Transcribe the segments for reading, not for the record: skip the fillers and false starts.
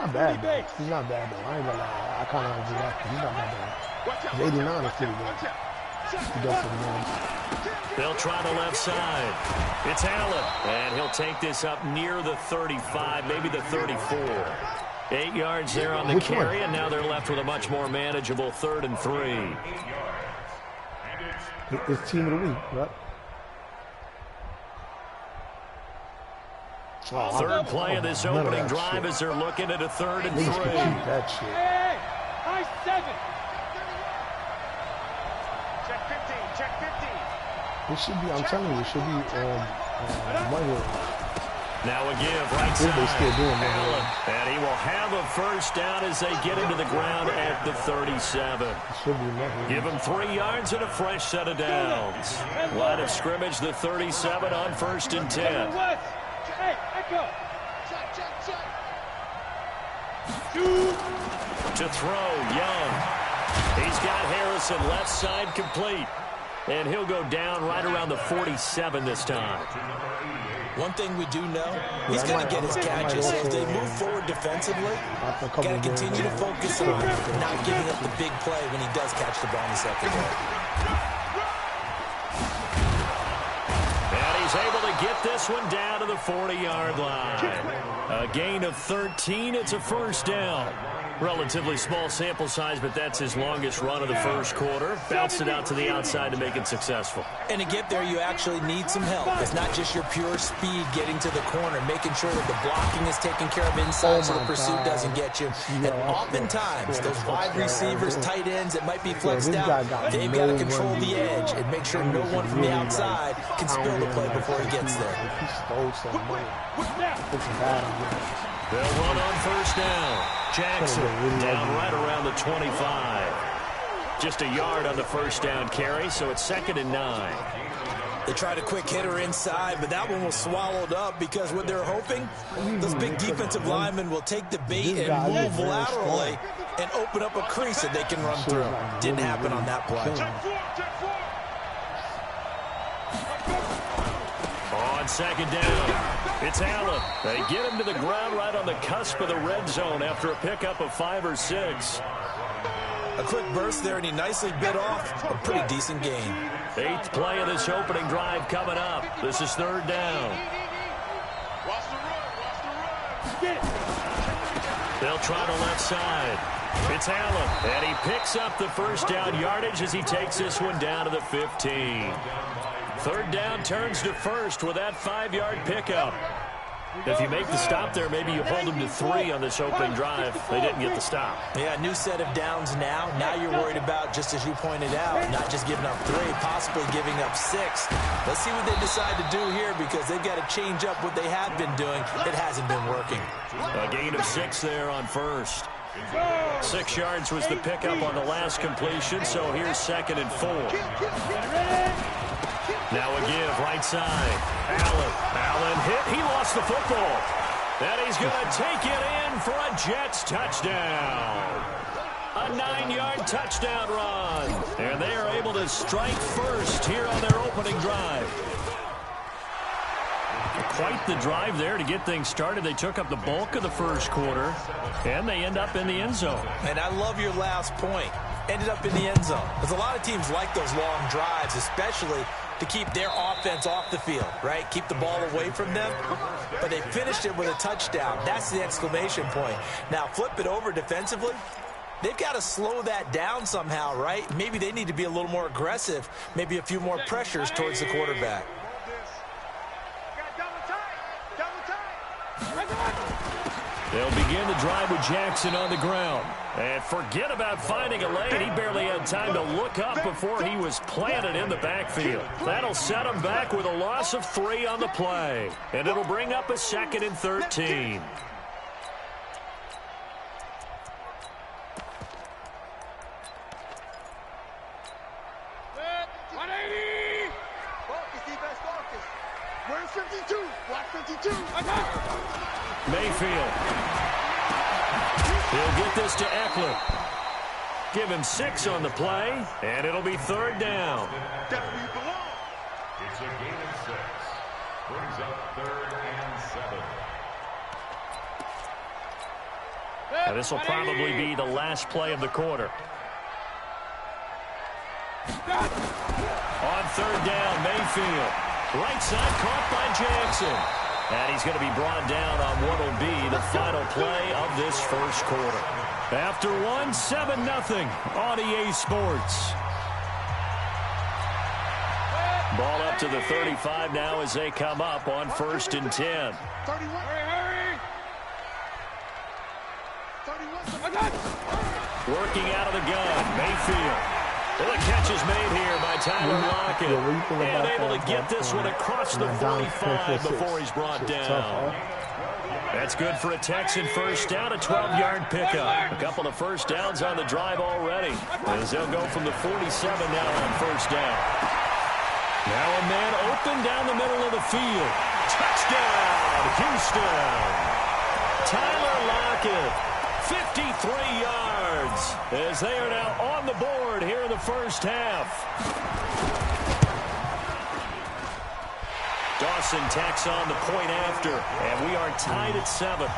Not bad, though. He's not bad, though. I ain't gonna lie. I kind of agree that. He's not that bad. His 89 is pretty good. He does pretty good. They'll try the left side. It's Allen, and he'll take this up near the 35, maybe the 34. 8 yards there on the carry, and now they're left with a much more manageable 3rd and 3. It's team of the week, right? Oh, third play of this opening drive as they're looking at a 3rd and 3. That shit. Hey, nice 7. Check 15, check 15. It should be, I'm telling you, it should be money. Now a give right side. They still doing Allen, and he will have a first down as they get into the ground at the 37. Should be nothing. Give him 3 yards and a fresh set of downs. Line of scrimmage, the 37 on 1st and 10. Hey, echo. To throw, Young. He's got Harrison left side complete. And he'll go down right around the 47 this time. One thing we do know, he's going to get his catches. So as they move forward defensively, got to continue to focus on not giving up the big play when he does catch the ball in the secondary. And he's able to get this one down to the 40-yard line. A gain of 13. It's a first down. Relatively small sample size, but that's his longest run of the first quarter. Bounced it out to the outside to make it successful. And to get there, you actually need some help. It's not just your pure speed getting to the corner, making sure that the blocking is taken care of inside so the pursuit doesn't get you. And oftentimes, those wide receivers, tight ends that might be flexed out, they've got to control the edge and make sure no one from the outside can spill the play before he gets there. They'll run on first down. Jackson down right around the 25. Just a yard on the first down carry, so it's 2nd and 9. They tried a quick hitter inside, but that one was swallowed up because what they're hoping, those big defensive linemen will take the bait and move laterally and open up a crease that they can run through. Didn't happen on that play. On 2nd down, it's Allen. They get him to the ground right on the cusp of the red zone after a pickup of 5 or 6. A quick burst there, and he nicely bit off a pretty decent gain. 8th play of this opening drive coming up. This is 3rd down. They'll try the left side. It's Allen, and he picks up the first down yardage as he takes this one down to the 15. 3rd down turns to 1st with that 5-yard pickup. If you make the stop there, maybe you hold them to 3 on this opening drive. They didn't get the stop. Yeah, new set of downs now. Now you're worried about, just as you pointed out, not just giving up 3, possibly giving up 6. Let's see what they decide to do here because they've got to change up what they have been doing. It hasn't been working. A gain of 6 there on 1st. 6 yards was the pickup on the last completion, so here's 2nd and 4. Now a give, right side. Allen hit. He lost the football. And he's going to take it in for a Jets touchdown. A 9-yard touchdown run. And they are able to strike first here on their opening drive. Quite the drive there to get things started. They took up the bulk of the first quarter, and they end up in the end zone. And I love your last point. Ended up in the end zone. Because a lot of teams like those long drives, especially to keep their offense off the field, right? Keep the ball away from them. But they finished it with a touchdown. That's the exclamation point. Now, flip it over defensively. They've got to slow that down somehow, right? Maybe they need to be a little more aggressive. Maybe a few more pressures towards the quarterback. They'll begin the drive with Jackson on the ground. And forget about finding a lane. He barely had time to look up before he was planted in the backfield. That'll set him back with a loss of 3 on the play. And it'll bring up a 2nd and 13. Where's 52? Block 52. Mayfield. He'll get this to Eckler. Give him 6 on the play, and it'll be 3rd down. That's where you belong. It's a gain of 6. Brings up 3rd and 7. And this will probably be the last play of the quarter. On third down, Mayfield. Right side caught by Jackson. And he's going to be brought down on what will be the final play of this first quarter. After one, 7-0 on EA Sports. Ball up to the 35 now as they come up on 1st and 10. 31. Hurry. Working out of the gun, Mayfield. Well, the catch is made here by Tyler Lockett. And able to get this one across the 45 before he's brought down. That's good for a Texan first down, a 12-yard pickup. A couple of first downs on the drive already, as they'll go from the 47 now on first down. Now a man open down the middle of the field. Touchdown, Houston. Tyler Lockett, 53 yards, as they are now on the board here in the first half. Dawson tacks on the point after, and we are tied at 7.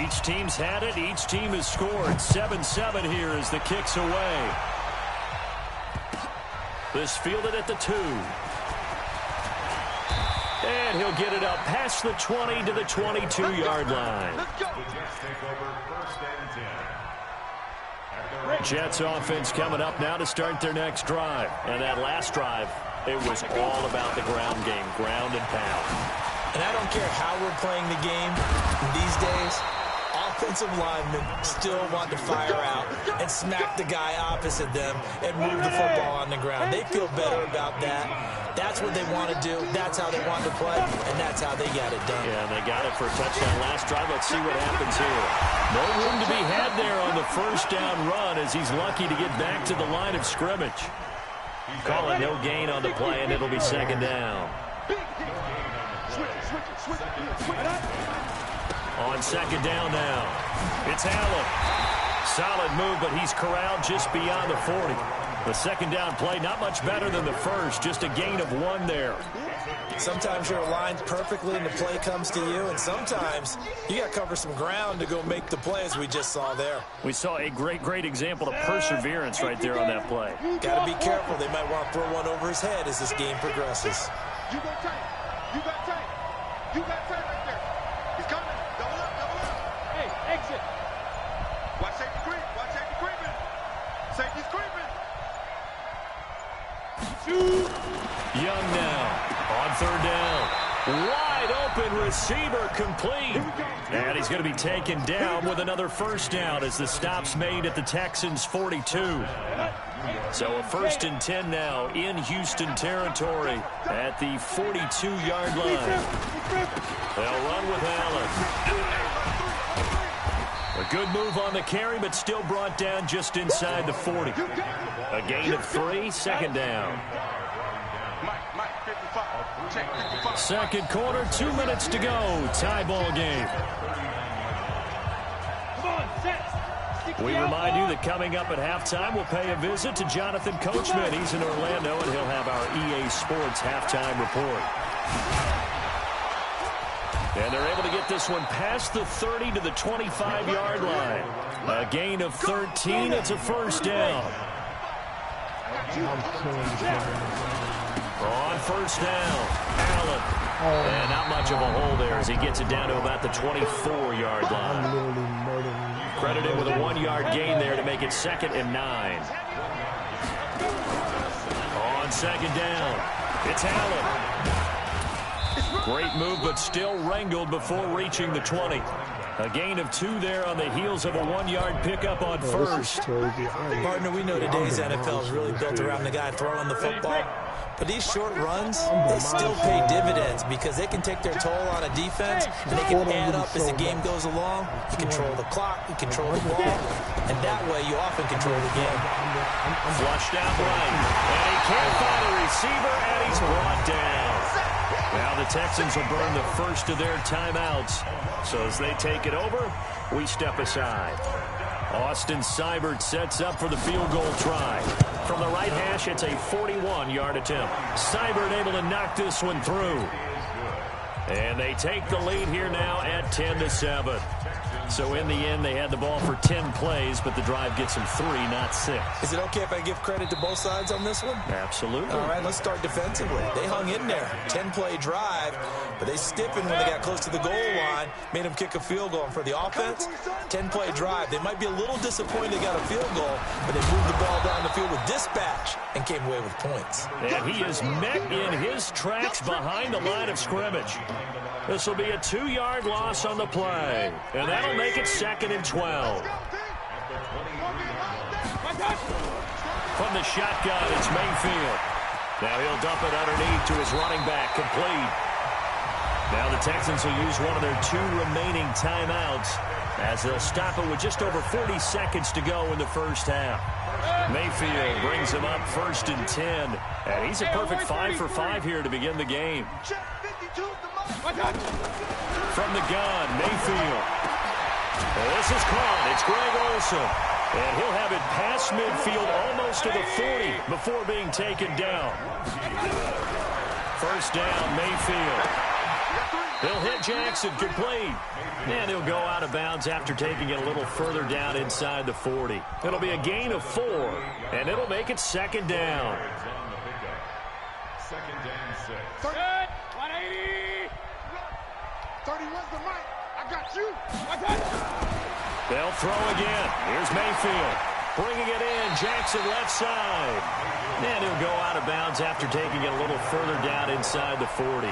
Each team's had it. Each team has scored. 7-7 here as the kick's away. This fielded at the 2. And he'll get it up past the 20 to the 22-yard line. Jets offense coming up now to start their next drive. And that last drive, it was all about the ground game, ground and pound. And I don't care how we're playing the game these days. Offensive linemen still want to fire out and smack the guy opposite them and move the football on the ground. They feel better about that. That's what they want to do. That's how they want to play, and that's how they got it done. Yeah, they got it for a touchdown last drive. Let's see what happens here. No room to be had there on the first down run as he's lucky to get back to the line of scrimmage. Call it no gain on the play, and it'll be second down. On second down now, it's Allen. Solid move, but he's corralled just beyond the 40. The second down play, not much better than the first, just a gain of 1 there. Sometimes you're aligned perfectly and the play comes to you, and sometimes you got to cover some ground to go make the play, as we just saw there. We saw a great example of perseverance right there on that play. Got to be careful. They might want to throw one over his head as this game progresses. You got tight. You got tight. You got tight right there. He's coming. Double up, double up. Hey, exit. Watch safety creep. Watch safety creeping. Safety's creeping. Young now on third down. Wide open receiver complete. And he's going to be taken down with another first down as the stop's made at the Texans' 42. So a 1st and 10 now in Houston territory at the 42-yard line. They'll run with Allen. A good move on the carry, but still brought down just inside the 40. A gain of 3, second down. Second quarter, 2 minutes to go. Tie ball game. We remind you that coming up at halftime, we'll pay a visit to Jonathan Coachman. He's in Orlando, and he'll have our EA Sports halftime report. And they're able to get this one past the 30 to the 25-yard line. A gain of 13. It's a first down. On first down, Allen. And not much of a hole there as he gets it down to about the 24-yard line. Credited with a 1-yard gain there to make it 2nd and 9. On second down, it's Allen. Great move, but still wrangled before reaching the 20. A gain of 2 there on the heels of a 1-yard pickup on first. Partner, we know today's NFL is really built around the guy throwing the football. But these short runs, they still pay dividends because they can take their toll on a defense, and they can add up as the game goes along. You control the clock, you control the ball, and that way you often control the game. Flushed out right, and he can't find a receiver, and he's brought down. Now the Texans will burn the first of their timeouts. So as they take it over, we step aside. Austin Seibert sets up for the field goal try. From the right hash, it's a 41-yard attempt. Seibert able to knock this one through. And they take the lead here now at 10-7. So in the end, they had the ball for 10 plays, but the drive gets them 3, not 6. Is it okay if I give credit to both sides on this one? Absolutely. All right, let's start defensively. They hung in there. 10-play drive, but they stiffened when they got close to the goal line, made them kick a field goal. And for the offense, 10-play drive. They might be a little disappointed they got a field goal, but they moved the ball down the field with dispatch and came away with points. And he is met in his tracks behind the line of scrimmage. This will be a 2-yard loss on the play, and that'll make it 2nd and 12. From the shotgun, it's Mayfield. Now he'll dump it underneath to his running back, complete. Now the Texans will use one of their 2 remaining timeouts as they'll stop it with just over 40 seconds to go in the first half. Mayfield brings him up 1st and 10, and he's a perfect 5 for 5 here to begin the game. From the gun, Mayfield. This is caught. It's Greg Olsen. And he'll have it past midfield almost to the 40 before being taken down. First down, Mayfield. He'll hit Jackson, complete. And he'll go out of bounds after taking it a little further down inside the 40. It'll be a gain of 4, and it'll make it 2nd down. 2nd and 6. 180. 31's the mic. I got you. They'll throw again. Here's Mayfield. Bringing it in. Jackson left side. And he'll go out of bounds after taking it a little further down inside the 40.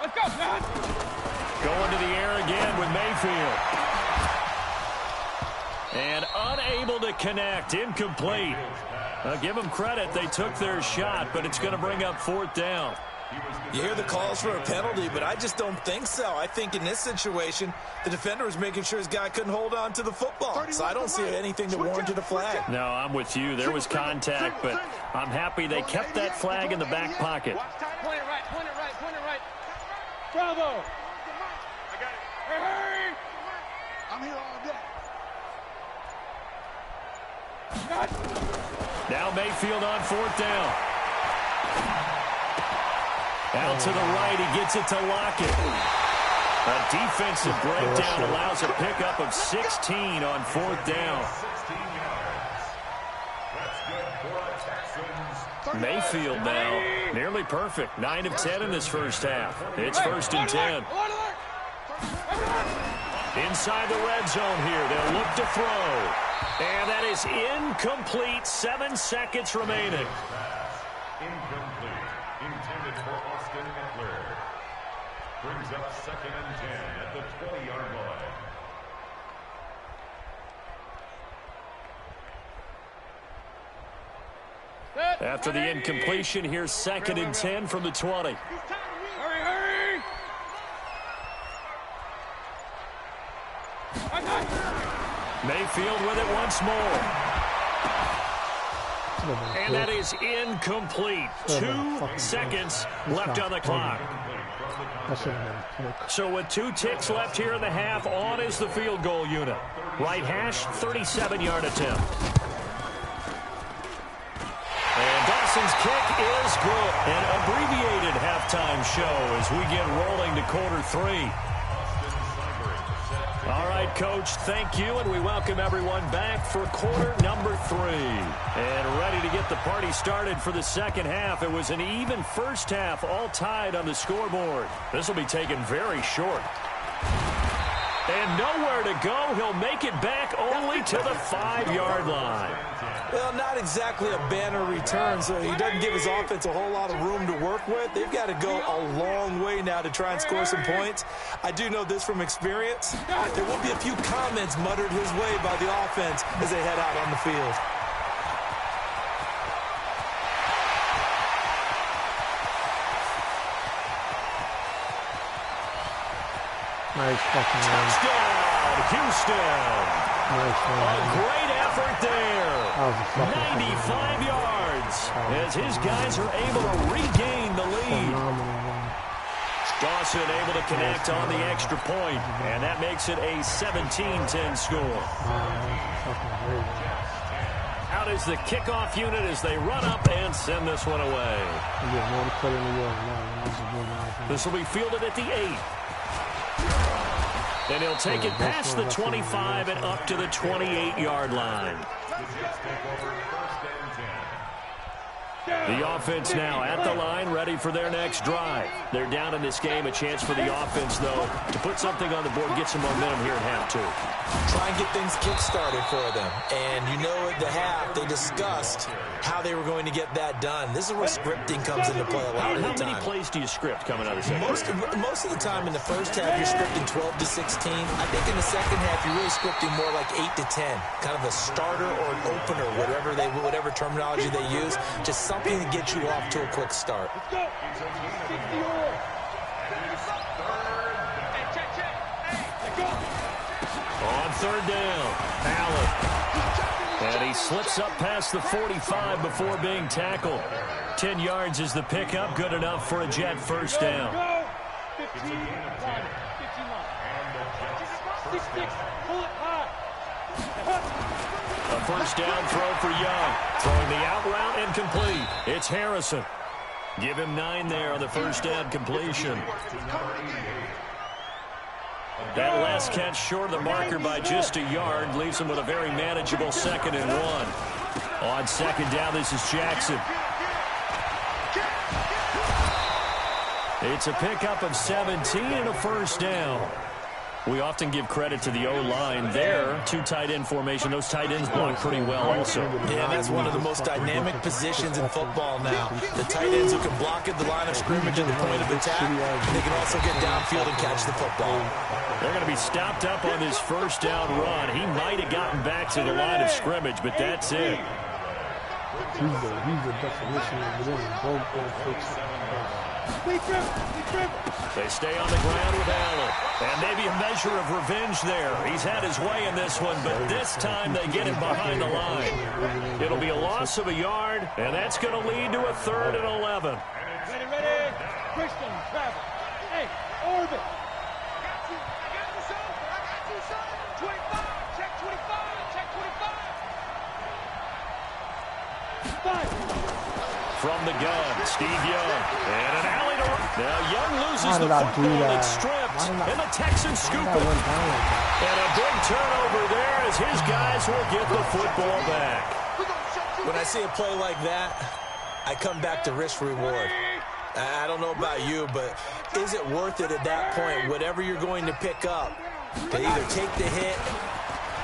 Let's go, John. Going to the air again with Mayfield. And unable to connect. Incomplete. Give them credit. They took their shot, but it's going to bring up 4th down. You hear the calls for a penalty, but I just don't think so. I think in this situation, the defender was making sure his guy couldn't hold on to the football. So I don't see anything that warranted a flag. No, I'm with you. There was contact, but I'm happy they kept that flag in the back pocket. Point it right, point it right, point it right. Bravo. I got it. Hey! I'm here all day. Now Mayfield on 4th down. Out to the right, he gets it to Lockett. A defensive breakdown allows a pickup of 16 on 4th down. Mayfield now nearly perfect. 9 of 10 in this first half. It's 1st and 10. Inside the red zone here. They'll look to throw. And that is incomplete. 7 seconds remaining. Incomplete. Intended for Austin Eckler. Brings up 2nd and 10 at the 20-yard line. After the incompletion, here's 2nd and 10 from the 20. Hurry, hurry! Mayfield with it once more. And that is incomplete. 2 seconds left on the clock. So with 2 ticks left here in the half, on is the field goal unit. Right hash, 37-yard attempt. And Dawson's kick is good. An abbreviated halftime show as we get rolling to quarter 3. All right, Coach, thank you, and we welcome everyone back for quarter number 3. And ready to get the party started for the second half. It was an even first half, all tied on the scoreboard. This will be taken very short. And nowhere to go. He'll make it back only to the 5-yard line. Well, not exactly a banner return, so he doesn't give his offense a whole lot of room to work with. They've got to go a long way now to try and score some points. I do know this from experience. There will be a few comments muttered his way by the offense as they head out on the field. Nice fucking run. Touchdown, Houston. Nice A run. great effort there. 95 yards as his guys are able to regain the lead. Dawson able to connect on the extra point, and that makes it a 17-10 score. Fucking great. is the kickoff unit as they run up and send this one away. This will be fielded at the 8. And he'll take it past the 25 and up to the 28-yard line. The offense now at the line, ready for their next drive. They're down in this game. A chance for the offense, though, to put something on the board, get some momentum here at half 2. Try and get things kick-started for them. And you know at the half, they discussed how they were going to get that done. This is where scripting comes into play a lot of the time. How many plays do you script coming out of the second half? Most of the time in the first half, you're scripting 12 to 16. I think in the second half, you're really scripting more like 8 to 10. Kind of a starter or an opener, whatever terminology they use. Just something to get you off to a quick start. Let's go. 60-yard. On third down, Allen. And he slips up past the 45 before being tackled. 10 yards is the pickup, good enough for a Jet first down. 15 line. 6-6. Pull it high. A first down throw for Young. Throwing the out route and complete. It's Harrison. Give him 9 there on the first down completion. That last catch short of the marker by just a yard leaves him with a very manageable 2nd and 1. On second down, this is Jackson. It's a pickup of 17 and a first down. We often give credit to the O-line there. 2 tight end formation. Those tight ends block pretty well also. Yeah, that's one of the most dynamic positions in football now. The tight ends who can block at the line of scrimmage at the point of attack. They can also get downfield and catch the football. They're going to be stopped up on this first down run. He might have gotten back to the line of scrimmage, but that's it. He's the definition of it. They stay on the ground with Allen. And maybe a measure of revenge there. He's had his way in this one, but this time they get him behind the line. It'll be a loss of a yard, and that's going to lead to a 3rd and 11. Ready. Christian, travel. Hey, orbit. I got you, son. 25. Check 25. Check 25. 5. From the gun, Steve Young. And an alley to... Now Young loses the football. It's stripped. And the Texans scoop it. And a big turnover there as his guys will get the football back. When I see a play like that, I come back to risk-reward. I don't know about you, but is it worth it at that point, whatever you're going to pick up, to either take the hit,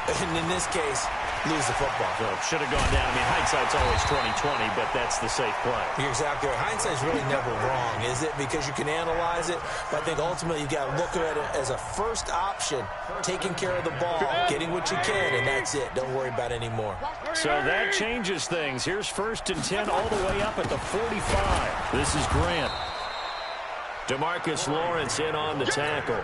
and in this case, lose the football? So should have gone down. I mean, hindsight's always 20/20, but that's the safe play. You're exactly right. Hindsight's really never wrong, is it? Because you can analyze it, but I think ultimately you got to look at it as a first option, taking care of the ball, getting what you can, and that's it. Don't worry about any more. So that changes things. Here's 1st and 10 all the way up at the 45. This is Grant. DeMarcus Lawrence in on the tackle.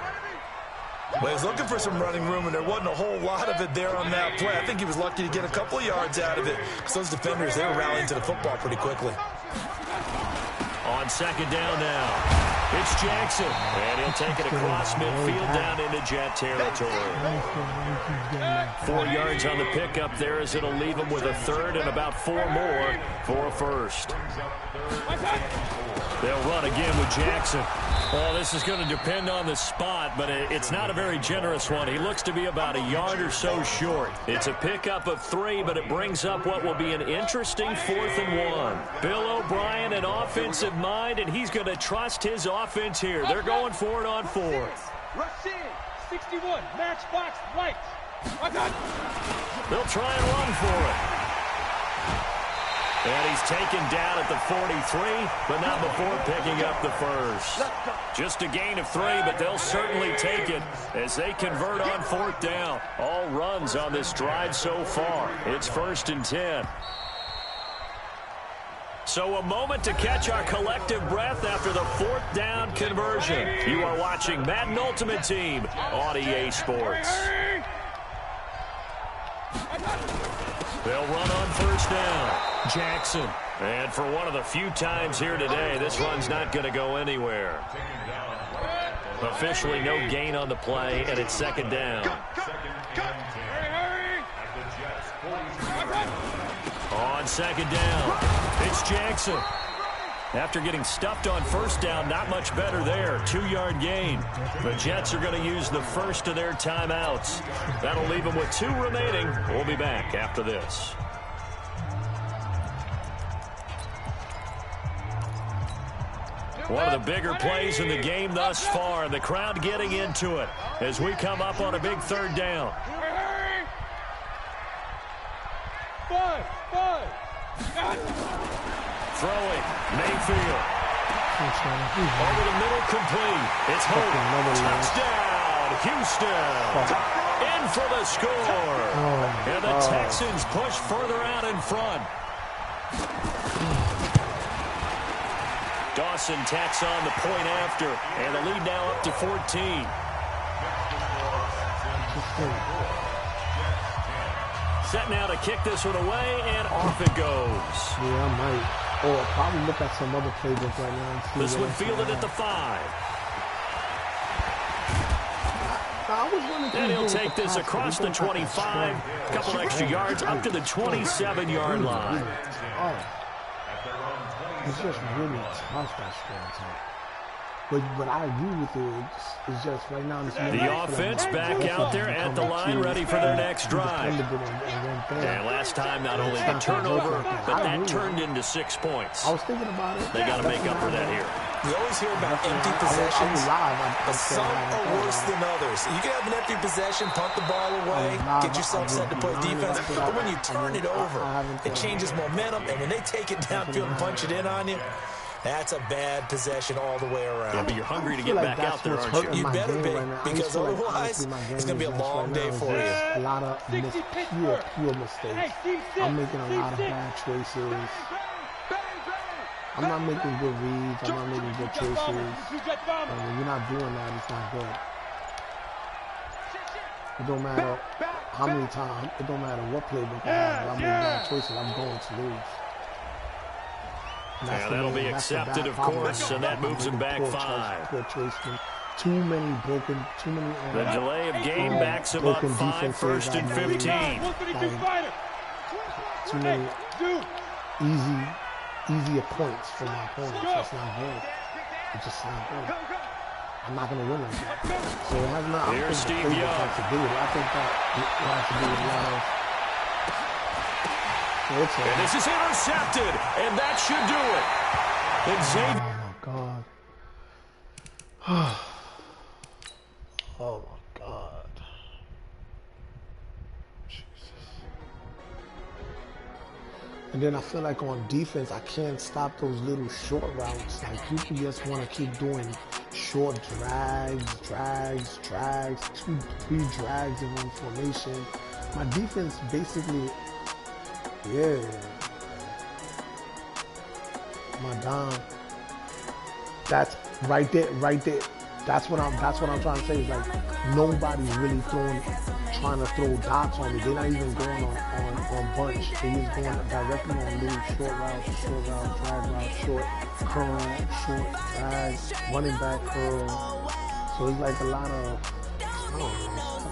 Well, he was looking for some running room, and there wasn't a whole lot of it there on that play. I think he was lucky to get a couple of yards out of it, because those defenders, they were rallying to the football pretty quickly. On second down now, it's Jackson, and he'll take it across midfield down into Jet territory. 4 yards on the pickup there as it'll leave him with a 3rd and about 4 more for a 1st. They'll run again with Jackson. Well, this is going to depend on the spot, but it's not a very generous one. He looks to be about a yard or so short. It's a pickup of 3, but it brings up what will be an interesting 4th and 1. Bill O'Brien, an offensive mind, and he's going to trust his offense here. They're going for it on 4th. Rush in. 61. Matchbox right. They'll try and run for it. And he's taken down at the 43, but not before picking up the 1st. Just a gain of 3, but they'll certainly take it as they convert on 4th down. All runs on this drive so far. It's 1st and 10. So a moment to catch our collective breath after the 4th down conversion. You are watching Madden Ultimate Team on EA Sports. They'll run on 1st down. Jackson. And for one of the few times here today, this run's not going to go anywhere. Officially no gain on the play, and it's 2nd down. on second down. It's Jackson. After getting stuffed on first down, not much better there. 2-yard gain. The Jets are going to use the first of their timeouts. That'll leave them with 2 remaining. We'll be back after this. One of the bigger plays in the game thus far. The crowd getting into it as we come up on a big 3rd down. Throwing, Mayfield. Over the middle, complete. It's home. Touchdown, Houston. In for the score. And the Texans push further out in front. Dawson tacks on the point after, and the lead now up to 14. Set now to kick this one away, and off it goes. Yeah, I might. Or probably look at some other playbook right now. This one fielded at the 5. And he'll take this across the 25. A couple extra yards up to the 27-yard line. It's just really tough, that strong time. But I agree with you. It's just right now. The offense back out there at the line, ready for their next drive. And last time, not only the turnover, but that turned into 6 points. I was thinking about it. They got to make up for that here. You always hear about empty possessions, but some are worse than others. You can have an empty possession, punt the ball away, get yourself set to play defense, but when you turn it over, it changes momentum, and when they take it downfield and punch it in on you, that's a bad possession all the way around. Yeah, but you're hungry to get back out there, aren't you? You better be, because otherwise, it's going to be a long day for you. A lot of pure mistakes. I'm making a lot of bad choices. I'm not making good reads. I'm not making good choices. And when you're not doing that, it's not good. It don't matter how many times. It don't matter what playbook I have. If I'm making bad choices, I'm going to lose. Yeah, that'll be accepted, of course, and that moves him back 5. Poor choice. Too many broken. The delay of game backs him up 5, 1st and 15. Too many easier points for my opponents. That's not good. It's just not good. I'm not going to win like that. So it has not. Here's Steve Young. I think that it has to do with a lot of. And this is intercepted, and that should do it. And Xavier. Oh, my God. Oh, my God. Jesus. And then I feel like on defense, I can't stop those little short routes. Like, people just want to keep doing short drags, 2, 3 drags in one formation. My defense basically... Yeah, my dom. That's right there. That's what I'm trying to say. Is like nobody's really trying to throw dots on me. They're not even going on bunch. They're just going directly on little short routes, drag routes, short curl, short drags, running back curl. So it's like a lot of. I don't know.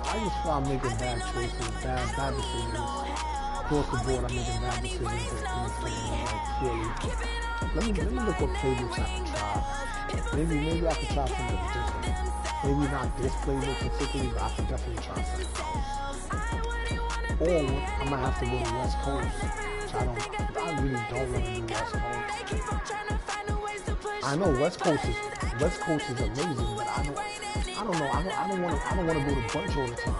I just start making bad choices, bad decisions. Across the board, I'm making bad decisions Let me look what playbooks I can try. Maybe I can try something different. Maybe not this playbook particularly, but I can definitely try something. Or I might have to go to West Coast. Which I really don't want to do West Coast. I know West Coast is amazing, but I don't know. I don't want to go to bunch all the time.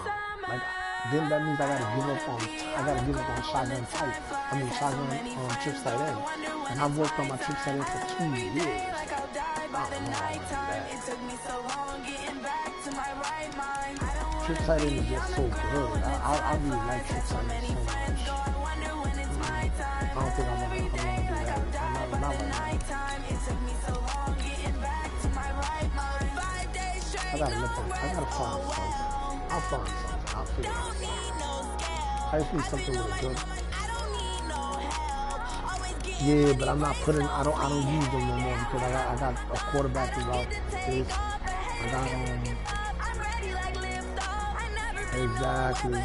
Like, then that means I gotta give up on shotgun tight. Shotgun trips tight end. And I've worked on my trips tight end for 2 years. I don't know how to do that. Trips tight end is just so good. I really like trips tight end so much. I don't think I'm gonna do that. I'm not right now. I gotta find something. I'll find something. I'll figure it out. I just need something with a good. Yeah, but I'm not putting. I don't use them no more because I got a quarterback route. I got exactly.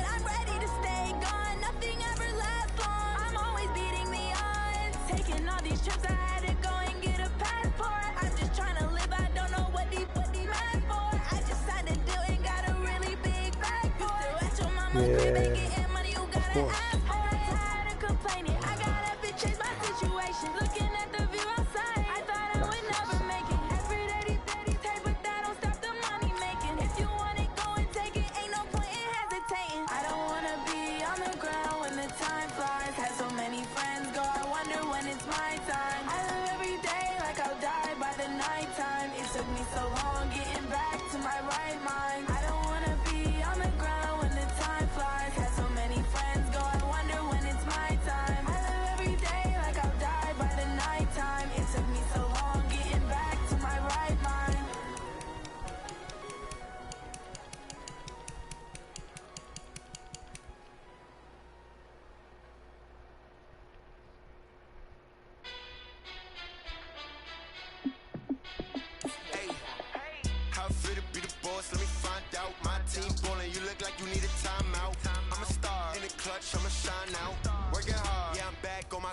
Yeah, of course.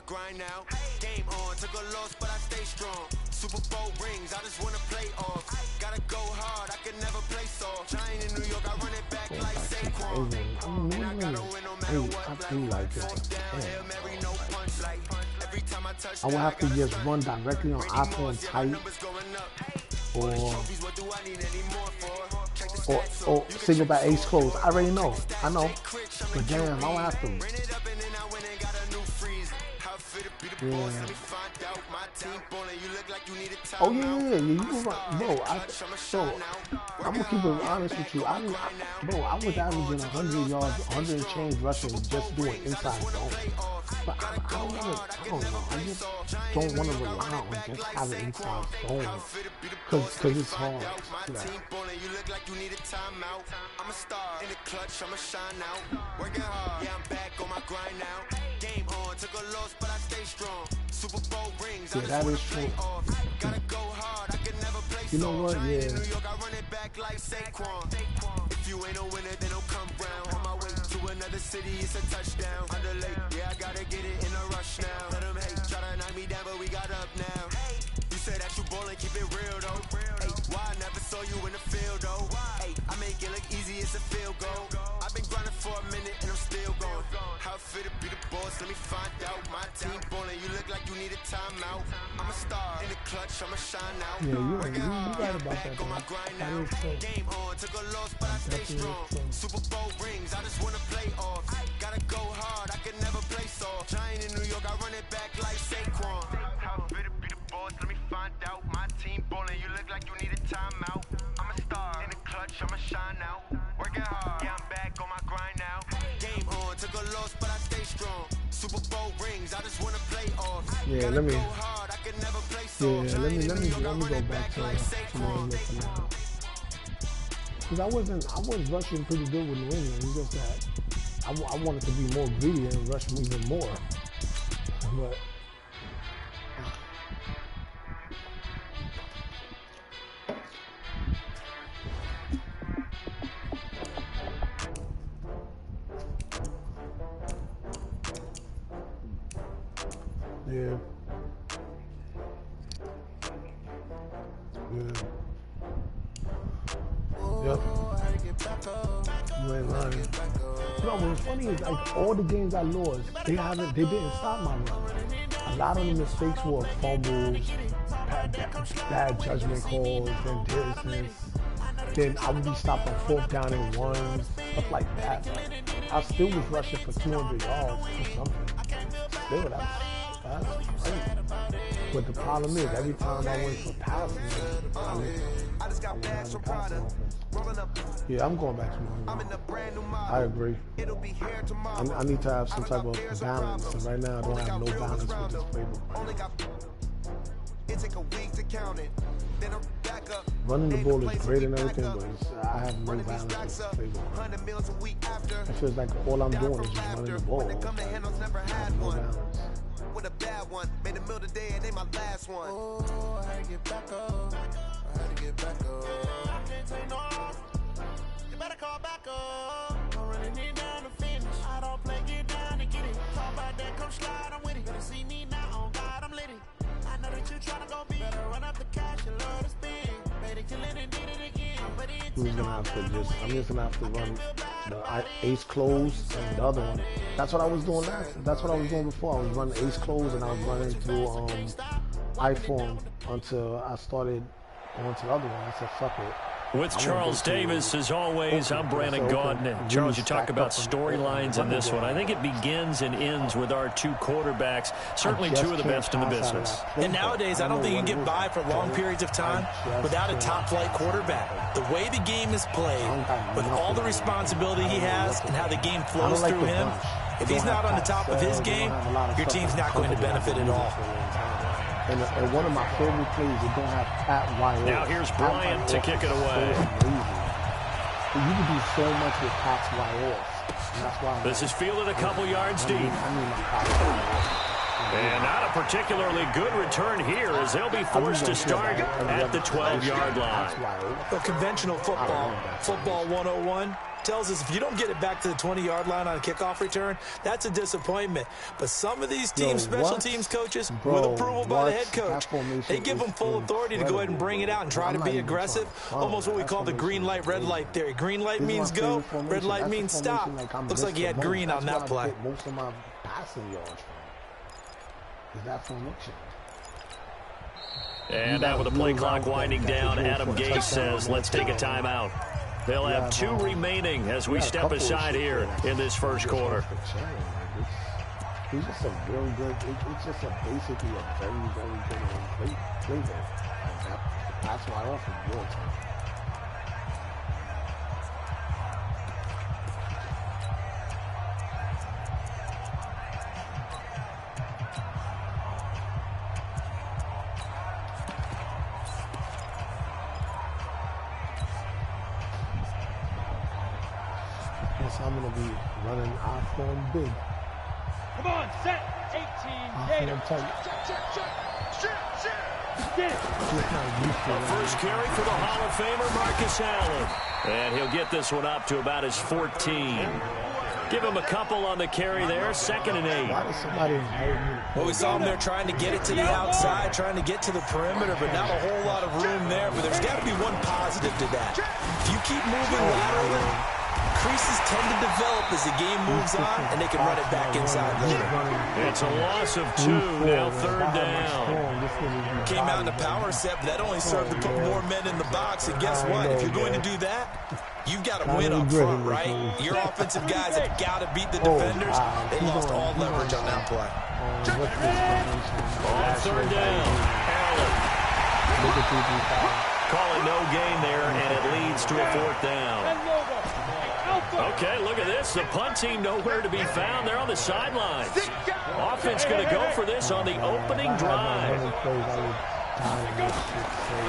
Grind now. Game on, took a loss, but I stay strong. Super Bowl rings, I just wanna play off. Gotta go hard, I can never play soft. Giant in New York, I run it back like Saquon. I gotta win no matter what. Fourth down, Hail Mary, no punch. Every time I touch, I will have to just run directly on iPhone tight, or single by ace close. I already know. I know. But damn, I will have to. Yeah. Oh yeah, you right, bro. I'm gonna keep it honest with you. Bro, I was averaging 100 yards, 100 and change rushing, just doing inside zone. But I don't know. I just don't want to rely on just having inside zone, cause it's hard. Yeah. I'm a star in the clutch, I'ma shine out. Working hard, yeah, I'm back on my grind now. Game on, took a loss, but I stay strong. Super Bowl rings, yeah, that is true. Gotta go hard, I can never play. You know what? Yeah. New York, I run it back like Saquon. If you ain't a winner, then don't come round. On my way to another city, it's a touchdown. Underlay, yeah, I gotta get it in a rush now. Let them hate, try to knock me down, but we got up now. You say that you ballin', keep it real though. Hey, why I never saw you in the field though? Hey, I make it look easy, it's a field goal. I've been grinding for a minute and I'm still going. How fit to be the boss? Let me find out. My team ballin', you look like you need a timeout. I'm a star in the clutch, I'ma shine out. Yeah, you right about that. On my grind now. Game on, took a loss, but I stay strong. Super Bowl rings, I just wanna play off. Gotta go hard, I can never play soft. Giant in New York, I run it back like Saquon. How fit to be the boss? Let me find out. My team ballin', you look like you need a timeout. I'm a star in the clutch, I'ma shine out. Working hard, yeah, I'm back on my grind now. Game on, took a loss, but I stay strong. Super Bowl rings, I just wanna play off. Yeah, let me. Hard, I can never play Yeah, let me go back to New England for now. Because I was rushing pretty good with New England. It's just that I wanted to be more greedy and rush even more. But yeah. Yep. You ain't lying. No, what's funny is like all the games I lost, they didn't stop my run. A lot of the mistakes were fumbles, bad judgment calls, then distance. Then I would be stopped on 4th down and 1, stuff like that. Like, I still was rushing for 200 yards or something. Still, that's great. But the problem is, every time I went for passing, I just got passing offense. Yeah, I'm going back to New England. I agree. I need to have some type of balance, and right now I don't have no balance with this playbook. Running the ball is great and everything, but I have no balance with this playbook. It feels like all I'm doing is just running the ball. I have no balance. With a bad one, made a meal today and ain't my last one. Oh, I had to get back up. I had to get back up. I can't take no off. You better call back up. I'm running it down to finish. I don't play, get down and get it. Talk about that, come slide, I'm with it. Better see me now, on God, I'm lit it. I know that you tryna go big. Better run up the cash, you love to spin. Better kill it and did it again. I'm just gonna have to run the ace close and the other one. That's what I was doing last. That's what I was doing before. I was running ace close and I was running through iPhone until I started going to the other one. I said, fuck it. With Charles Davis, as always, I'm Brandon Gaudin. Charles, you talk about storylines in this one. I think it begins and ends with our two quarterbacks, certainly two of the best in the business. And nowadays, I don't think you can get by for long periods of time without a top-flight quarterback. The way the game is played, with all the responsibility he has and how the game flows through him, if he's not on the top of his game, your team's not going to benefit at all. And one of my favorite plays, they don't have Pat Wyatt. Now here's Bryant to kick it away. You can do so much with Pat's Wyatt. This is fielded a couple yards deep. And not a particularly good return here as they'll be forced to start at the 12-yard line. Well, conventional football 101, tells us if you don't get it back to the 20-yard line on a kickoff return, that's a disappointment. But some of these teams, special teams coaches, with approval by the head coach, they give them full authority to go ahead and bring it out and try to be aggressive, almost what we call the green light, red light theory. Green light means go, red light means stop. Looks like he had green on that play. Most of my passing yards is that formation. And now with the play clock winding down, Adam Gase says, let's take a timeout. They'll have two remaining as we step aside here in this first quarter. He's just a real good, it's just basically a very, very good player. That's why I offer real time. I'm going to be running iPhone big. Come on, set. 18. Gator. First carry for the Hall of Famer, Marcus Allen. And he'll get this one up to about his 14. Give him a couple on the carry there, 2nd and 8. Why does somebody hurt me? Well, we saw him there trying to get it to the outside, trying to get to the perimeter, but not a whole lot of room there. But there's got to be one positive to that. If you keep moving laterally, creases tend to develop as the game moves on, and they can run it back inside later. It's a loss of 2, now 3rd down. Came out in a power set, but that only served to put more men in the box. And guess what? If you're going to do that, you've got to win up front, right? Your offensive guys have got to beat the defenders. They lost all leverage on that play. On 3rd down, Allen. Calling no gain there, and it leads to a 4th down. Okay, look at this. The punt team nowhere to be found. They're on the sidelines. Offense going to go for this on the opening drive.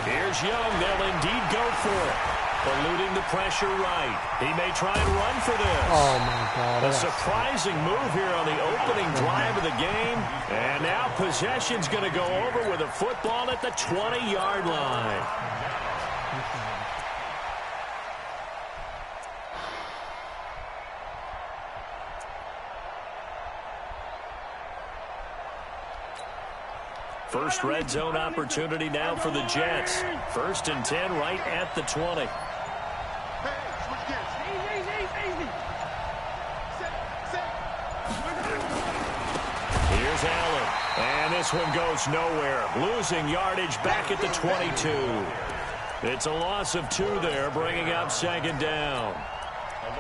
Here's Young. They'll indeed go for it. Eluding the pressure right. He may try and run for this. Oh, my God. A surprising move here on the opening drive of the game. And now possession's going to go over with a football at the 20-yard line. First red zone opportunity now for the Jets. 1st and 10 right at the 20. Hey, switch gears. Easy. Here's Allen. And this one goes nowhere. Losing yardage back at the 22. It's a loss of 2 there, bringing up 2nd down.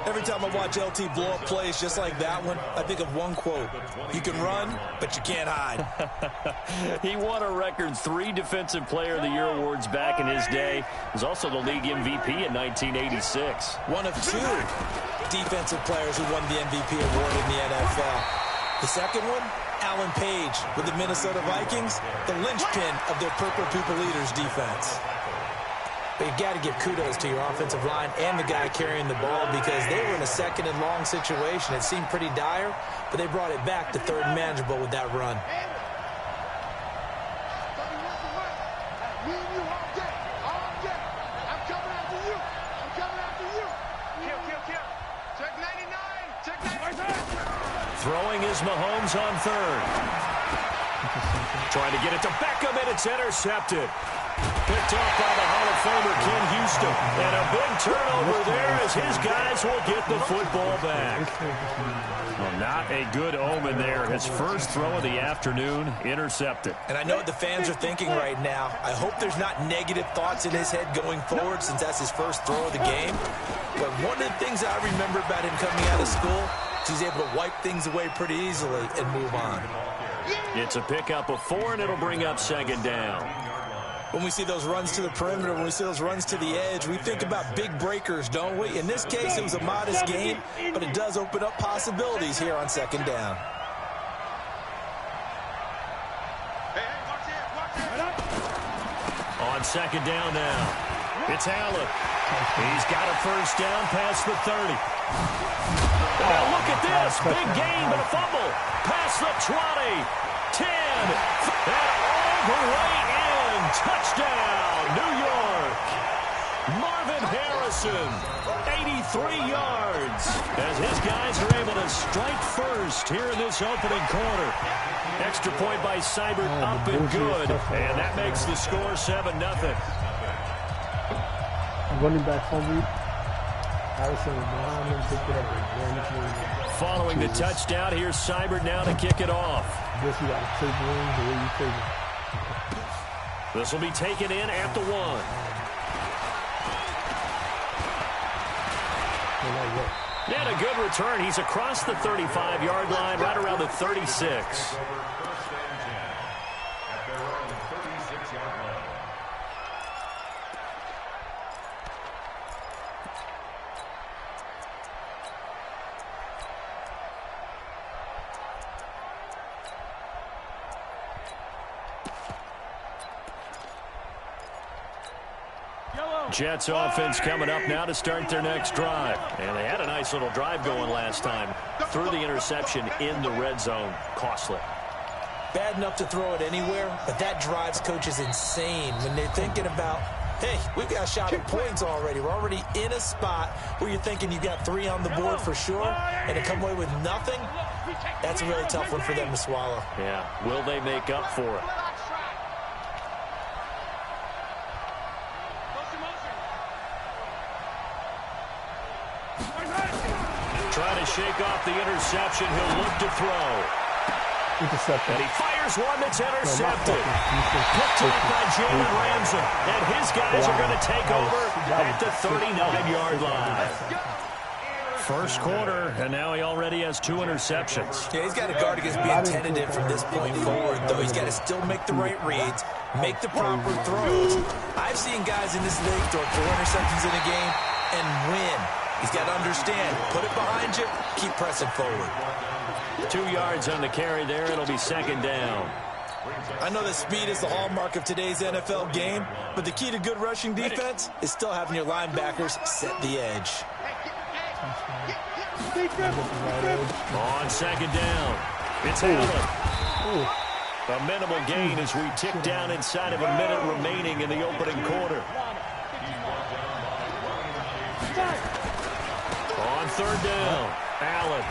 Every time I watch LT blow up plays just like that one, I think of one quote. You can run, but you can't hide. He won a record 3 Defensive Player of the Year awards back in his day. He was also the league MVP in 1986. One of 2 defensive players who won the MVP award in the NFL. The second one, Alan Page with the Minnesota Vikings, the linchpin of their Purple People Eaters defense. But you've got to give kudos to your offensive line and the guy carrying the ball because they were in a 2nd and long situation. It seemed pretty dire, but they brought it back to 3rd and manageable with that run. Throwing is Mahomes on 3rd. Trying to get it to Beckham, and it's intercepted. Picked off by the Hall of Famer Ken Houston. And a big turnover there as his guys will get the football back. Well, not a good omen there. His first throw of the afternoon, intercepted. And I know what the fans are thinking right now. I hope there's not negative thoughts in his head going forward since that's his first throw of the game. But one of the things I remember about him coming out of school is he's able to wipe things away pretty easily and move on. It's a pickup of 4, and it'll bring up second down. When we see those runs to the perimeter, when we see those runs to the edge, we think about big breakers, don't we? In this case, it was a modest gain, but it does open up possibilities here on second down. On second down now, it's Allen. He's got a first down past the 30. Oh, look at this. Big gain, but a fumble. Past the 20, 10, and all the way in. Touchdown, New York. Marvin Harrison, 83 yards, as his guys are able to strike first here in this opening quarter. Extra point by Seibert, up and good, and that makes the score 7-0. Running back fumble. Harrison was behind him, picked it up. Following the touchdown, here's Seibert now to kick it off. Guess you got to take wings the way you take it. This will be taken in at the 1. And a good return. He's across the 35-yard line, right around the 36. Jets offense coming up now to start their next drive. And they had a nice little drive going last time. Threw the interception in the red zone. Costly. Bad enough to throw it anywhere, but that drives coaches insane when they're thinking about, hey, we've got a shot at points already. We're already in a spot where you're thinking you got 3 on the board for sure, and to come away with nothing, that's a really tough one for them to swallow. Yeah, will they make up for it? Trying to shake off the interception. He'll look to throw. Intercepted. And he fires one that's intercepted. Picked off by Jalen Ramsey. And his guys are going to take over at the 39-yard line. First quarter, and now he already has 2 interceptions. Yeah, he's got to guard against being tentative from this point forward, though. He's got to still make the right reads, make the proper throws. I've seen guys in this league throw 4 interceptions in a game and win. He's got to understand, put it behind you, keep pressing forward. 2 yards on the carry there. It'll be second down. I know that speed is the hallmark of today's NFL game, but the key to good rushing defense is still having your linebackers set the edge. On second down, it's Allen. A minimal gain as we tick down inside of a minute remaining in the opening quarter. On third down, Allen.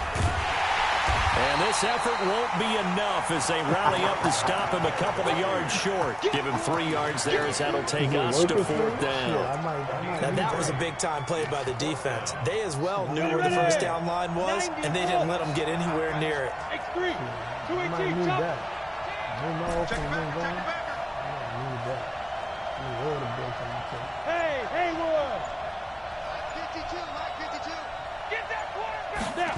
And this effort won't be enough as they rally up to stop him a couple of yards short. Give him 3 yards there as that'll take us to 4th down. Now that was a big-time play by the defense. They as well knew where the first down line was, and they didn't let them get anywhere near it. I might need that. Hey, Haywood! 52, Mike, 52. Get that quarterback now!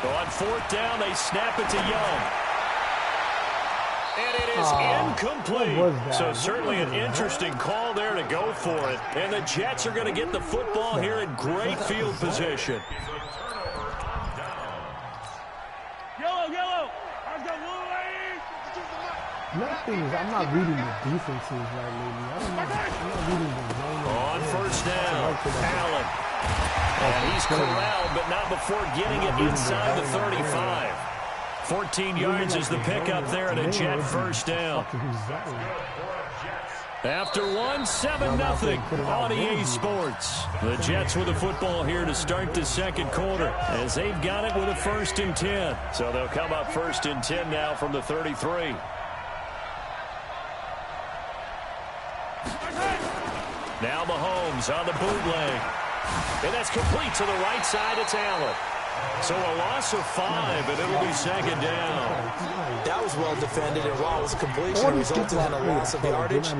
On 4th down, they snap it to Young. And it is incomplete. So certainly an interesting call there to go for it. And the Jets are going to get the football here in great field position. Yellow! Another thing is, I'm not reading the defenses right lately. I'm not reading the zone. On first down, Allen. And he's corralled, but not before getting it inside the 35. 14 yards is the pickup there and a Jet first down. After one, 7-0 on EA Sports. The Jets with the football here to start the second quarter as they've got it with a 1st and 10. So they'll come up 1st and 10 now from the 33. Now Mahomes on the bootleg. And that's complete to the right side. It's Allen. So a loss of 5, and it'll be second down. That was well defended, and while it was a completion, it resulted in a loss of yardage.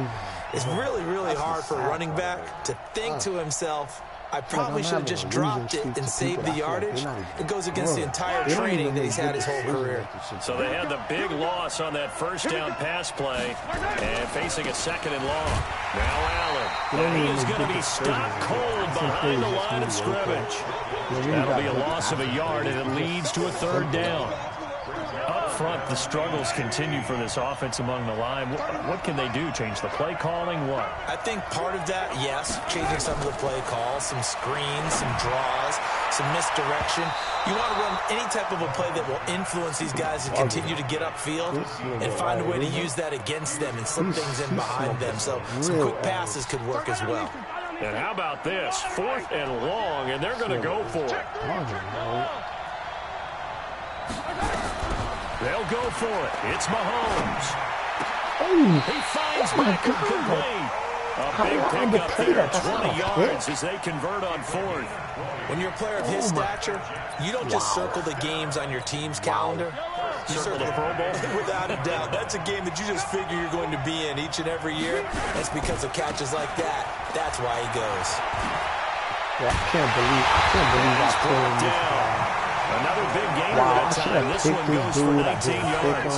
It's really, really hard for a running back to think to himself, I probably should have just dropped it and saved the yardage. It goes against the entire training that he's had his whole career. So they had the big loss on that first down pass play and facing a second and long. Now Allen. And he is going to be stopped cold behind the line of scrimmage. That'll be a loss of a yard, and it leads to a third down. Up front, the struggles continue for this offense among the line. What can they do? Change the play calling? What? I think part of that, yes, changing some of the play calls, some screens, some draws, some misdirection. You want to run any type of a play that will influence these guys and continue to get upfield and find a way to use that against them and slip things in behind them. So some quick passes could work as well. And how about this? 4th and long, and they're going to go for it. They'll go for it. It's Mahomes. He finds Beckham complete. A big pickup there, 20 yards as they convert on 4th. When you're a player of his stature, you don't just circle the games on your team's calendar. You circle the Pro Bowl. Without a doubt. That's a game that you just figure you're going to be in each and every year. That's because of catches like that. That's why he goes. Yeah, I can't believe I put down. Another big game at that time. This one goes for 19 yards.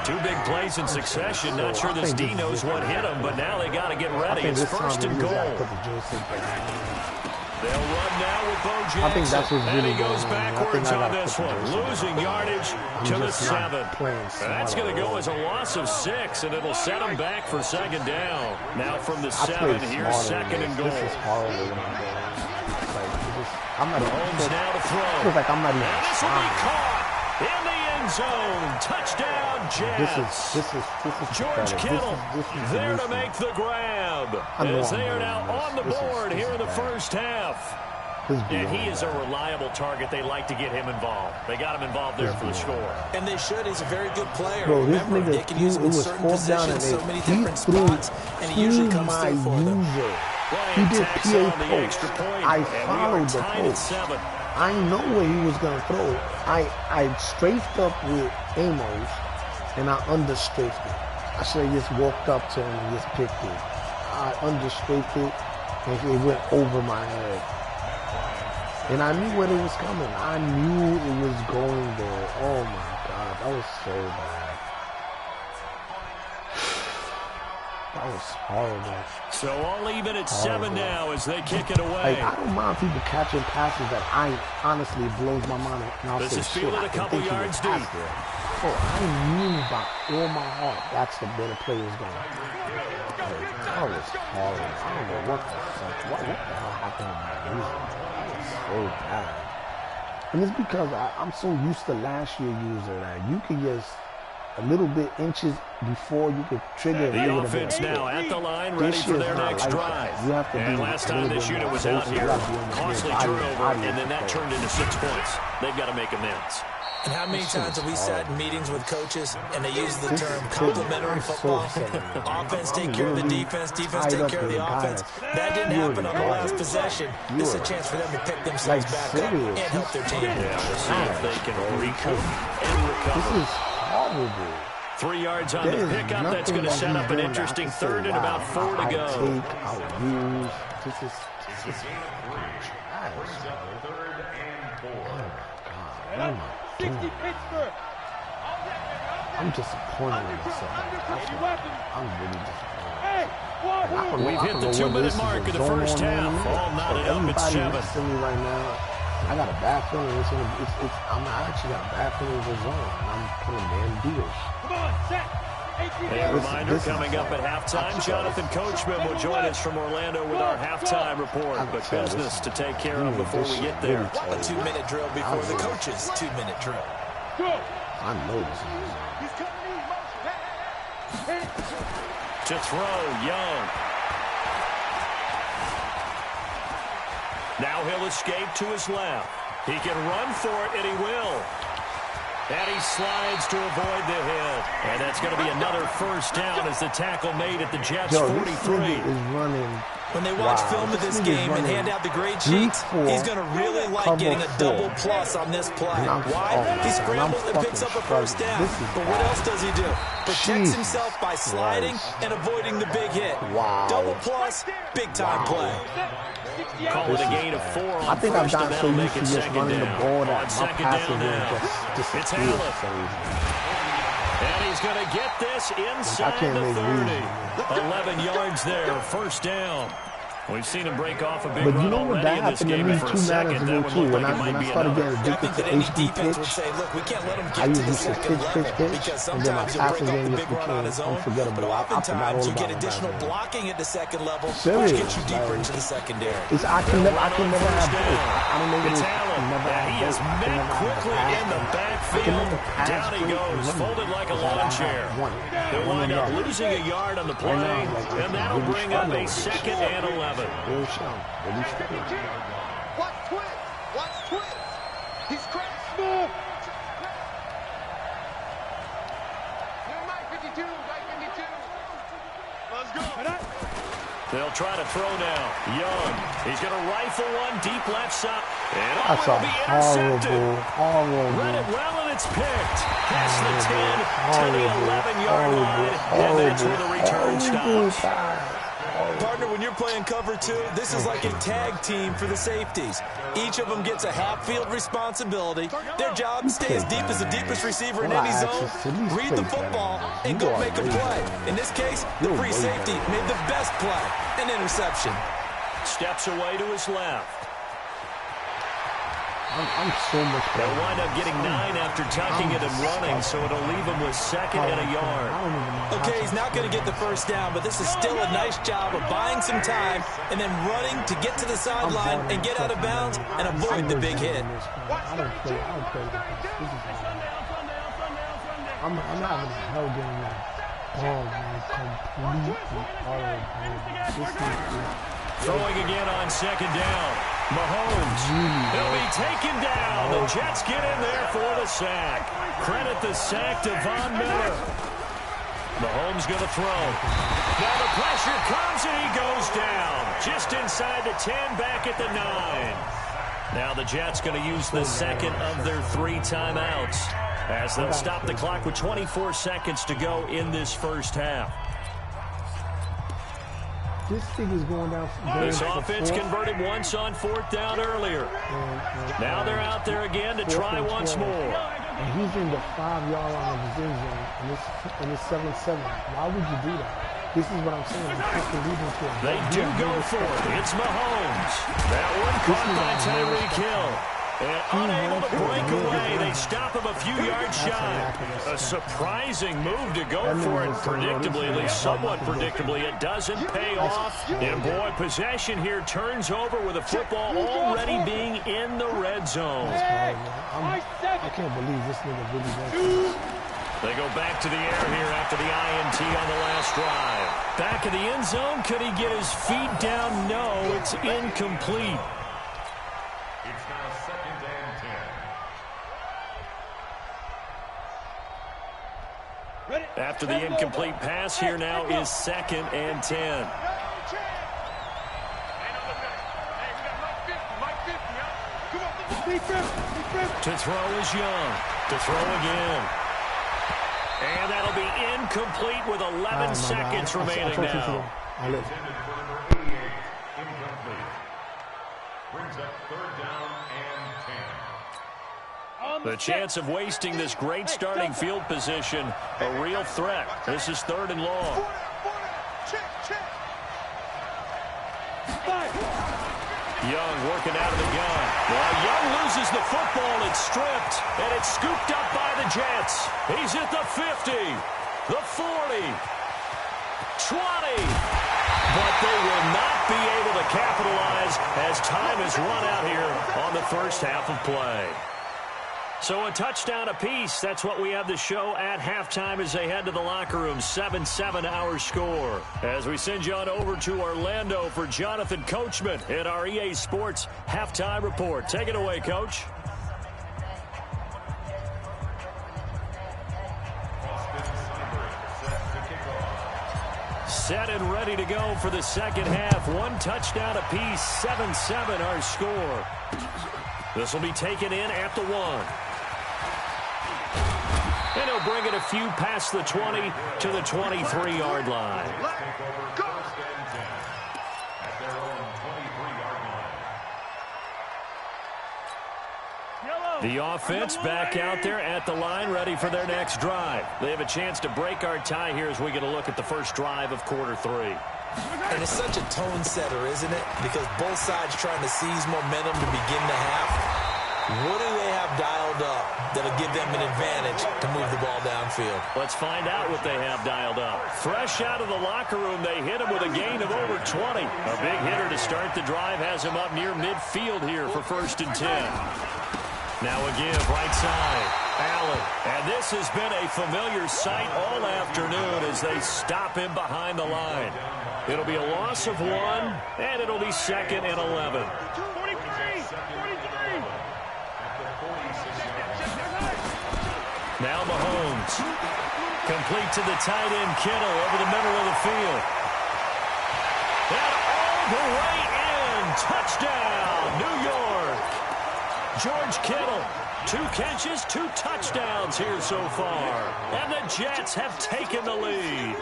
2 big plays in succession. Not sure this D knows what hit him, but now they got to get ready. It's 1st and goal. They'll run now with Bo Jackson. I think that's what's really and he goes backwards on this one. Losing yardage to the 7. That's going to go as a loss of 6, and it'll set him back for second down. Now from the 7, here's 2nd and goal. This is horrible. Mahomes now to throw. Feels like I'm not even and this will be caught in the end zone. Touchdown, Jets. This is George Kittle there to make the grab. As they are now on the board here in the first half. And he is a reliable target. They like to get him involved. They got him involved there for the score. And they should. He's a very good player. Bro, remember, they can use him in certain positions, so many different spots, and he usually comes through for them. He did PA post. I followed the post. I know where he was going to throw. I strafed up with Amos, and I understrafed it. I should have just walked up to him and just picked it. I understrafed it, and it went over my head. And I knew where it was coming. I knew it was going there. Oh, my God. That was so bad. That was horrible. So all even at 7 now as they kick it away. Like, I don't mind people catching passes that I honestly blows my mind. And I'll this say, is fielded a couple yards deep. Oh, I knew by all my heart that's the better play was going. That was horrible. I don't know what the fuck. What the hell happened to my user? That was so bad. And it's because I'm so used to last year user that you can just a little bit inches before you could trigger the offense now at the line, ready for their next drive. You have to and last time this unit was out here, costly turnover, and then that turned into 6 points. They've got to make amends. And how many times have we sat in meetings with coaches and they use the term complementary football? Offense take care of the defense, defense take care of the offense. That didn't happen on the last possession. This is a chance for them to pick themselves back up and help their team. Yeah, we'll see if they can recoup and recover. This is horrible. 3 yards on the pickup. That's going to set up an interesting 3rd and about 4 to go. I'll use. This is trash. Oh my God. I'm disappointed in myself. I'm really disappointed. We've hit the 2-minute mark in the first half. All knotted up at 7. Right now, I got a bad feeling. I actually got a bad feeling of the zone. I'm putting damn Diaz. A reminder coming up at halftime. Jonathan Coachman will join us from Orlando with our halftime report. But business to take care of before we get there. A 2-minute drill before the coach's 2-minute drill. I know this is to throw, Young. Now he'll escape to his left. He can run for it, and he will. And he slides to avoid the hit. And that's going to be another first down as the tackle made at the Jets' 43. This is running. When they watch film of this game and hand out the grade sheets, he's going to really like getting a double plus on this play. Why? He scrambles and picks up a first down. But what else does he do? Protects himself by sliding and avoiding the big hit. Double plus, big-time play. Call it a gain of 4 on I think first, I've and gotten so that'll used make to it just second running the down. ball that On my second passing down game now. just It's disappears. Allen. And he's going to get this inside the 30. 11 yards there, first down. We've seen him break off a big But you run know what, already that in this happened to game. me For a 2 second, minutes that ago would too. look When like I it might be started another. getting I addicted think to that any HD defense would pitch, say, look, we can't let him I get to the used to second level pitch, because and then my sometimes he'll break passing off game the just big run on his became own, unforgettable. but I forgot oftentimes all you get about additional that. blocking at the second level, which Serious, gets you deeper like, into the secondary. I can never have both. I don't know what It's it is. I Allen. can never And have he is both. I can met never have quickly the in the pass. backfield. Down he goes, folded like a lawn chair. They'll wind up losing a yard on the play, and that'll bring up a 2nd and 11. Watch twist. Watch twist. He's crazy. Smooth. Mike 52. Mike 52. Let's go. They'll try to throw now. Young. He's going to rifle one deep left side. And That's it'll a be intercepted. horrible. Read it well, and it's picked. Past the 10 to the 11-yard line, and that's where the return stops. Partner, when you're playing cover 2, this is like a tag team for the safeties. Each of them gets a half-field responsibility. Their job is to stay as deep as the deepest receiver in any zone, read the football, and go make a play. In this case, the free safety made the best play, an interception. Steps away to his left. I'm so much better. They'll wind up getting 9 after tucking it and running, so it'll leave him with 2nd and a yard. Okay, he's not going to get the first down, but this is still a nice job of buying some time and then running to get to the sideline and get out of bounds and avoid the big hit. I don't play. I'm having a hell game now. Oh, man, completely horrible. Throwing again on 2nd down. Mahomes. He'll be taken down. The Jets get in there for the sack. Credit the sack to Von Miller. Mahomes going to throw. Now the pressure comes and he goes down. Just inside the 10, back at the 9. Now the Jets going to use the 2nd of their 3 timeouts as they'll stop the clock with 24 seconds to go in this first half. This thing is going down. This offense converted once on 4th down earlier. Now they're out there again to try once more. And he's in the 5-yard line of his end zone, and it's 7-7. Why would you do that? This is what I'm saying. I'm fucking leaving to him. They do go for it. It's Mahomes. That one caught by Tyreek Hill. And unable to break away. They stop him a few yards shy. A surprising move to go for it. Predictably, at least somewhat predictably, it doesn't pay off. And boy, possession here turns over with the football already being in the red zone. I can't believe this nigga really went. They go back to the air here after the INT on the last drive. Back in the end zone. Could he get his feet down? No, it's incomplete. It's now 2nd and 10. After the incomplete pass, here now is 2nd and 10. To throw is Young. To throw again. And that'll be incomplete with 11 seconds remaining now. Intended for number 88, incomplete. Brings up 3rd down and 10. The chance of wasting this great starting field position, a real threat. This is 3rd and long. Young working out of the gun. Well, Young loses the football. It's stripped, and it's scooped up by the Jets. He's at the 50, the 40, 20. But they will not be able to capitalize as time has run out here on the first half of play. So a touchdown apiece. That's what we have to show at halftime as they head to the locker room. 7-7 our score. As we send you on over to Orlando for Jonathan Coachman in our EA Sports Halftime Report. Take it away, Coach. set and ready to go for the second half. One touchdown apiece, 7-7 our score. This will be taken in at the 1. And he'll bring it a few past the 20 to the 23-yard line. The offense back out there at the line, ready for their next drive. They have a chance to break our tie here as we get a look at the first drive of quarter 3. And it's such a tone setter, isn't it? Because both sides trying to seize momentum to begin the half. What do they have dialed up that'll give them an advantage to move the ball downfield? Let's find out what they have dialed up. Fresh out of the locker room, they hit him with a gain of over 20. A big hitter to start the drive has him up near midfield here for 1st and 10. Now a give, right side, Allen. And this has been a familiar sight all afternoon as they stop him behind the line. It'll be a loss of 1, and it'll be 2nd and 11. Now Mahomes. Complete to the tight end, Kittle, over the middle of the field. And all the way in. Touchdown, New York. George Kittle, 2 catches, 2 touchdowns here so far. And the Jets have taken the lead.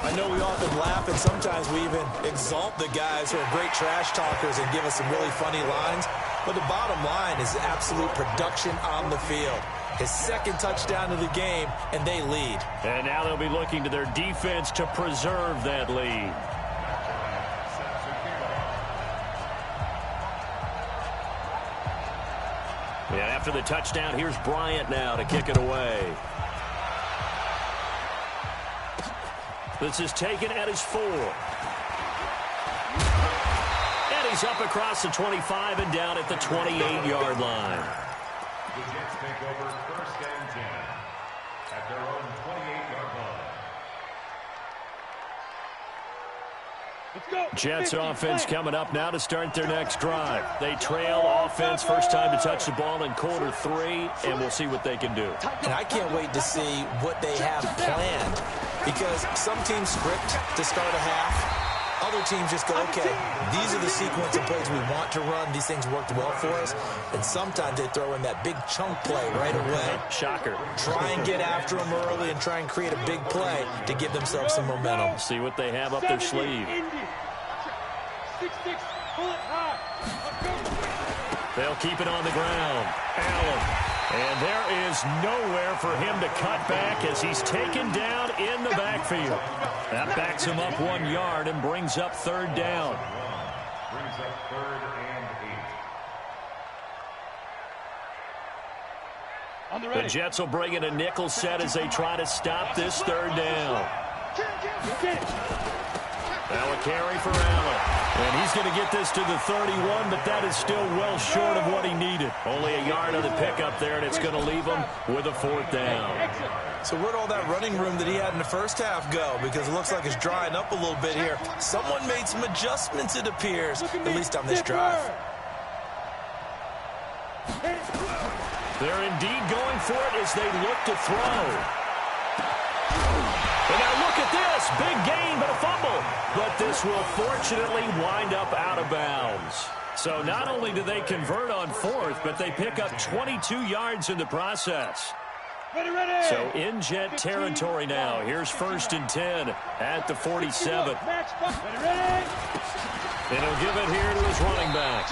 I know we often laugh, and sometimes we even exalt the guys who are great trash talkers and give us some really funny lines. But the bottom line is absolute production on the field. His 2nd touchdown of the game, and they lead. And now they'll be looking to their defense to preserve that lead. And after the touchdown, here's Bryant now to kick it away. This is taken at his 4. And he's up across the 25 and down at the 28-yard line. The Jets take over 1st and 10 at their own 28-yard line. Jets offense coming up now to start their next drive. They trail offense, first time to touch the ball in quarter 3, and we'll see what they can do. And I can't wait to see what they have planned, because some teams script to start a half. Other teams just go, okay, these are the sequence of plays we want to run. These things worked well for us. And sometimes they throw in that big chunk play right away. Shocker. Try and get after them early and try and create a big play to give themselves some momentum. See what they have up their sleeve. They'll keep it on the ground. Allen. And there is nowhere for him to cut back as he's taken down in the backfield. That backs him up 1 yard and brings up 3rd down. Brings up 3rd and 8. The Jets will bring in a nickel set as they try to stop this 3rd down. Now a carry for Allen. And he's going to get this to the 31, but that is still well short of what he needed. Only a yard on the pickup there, and it's going to leave him with a 4th down. So where'd all that running room that he had in the first half go? Because it looks like it's drying up a little bit here. Someone made some adjustments, it appears, at least on this drive. They're indeed going for it as they look to throw. And now look at this. Big gain, but a fumble. But this will fortunately wind up out of bounds. So not only do they convert on 4th, but they pick up 22 yards in the process. So in Jet territory now. Here's 1st and 10 at the 47. And he'll give it here to his running back.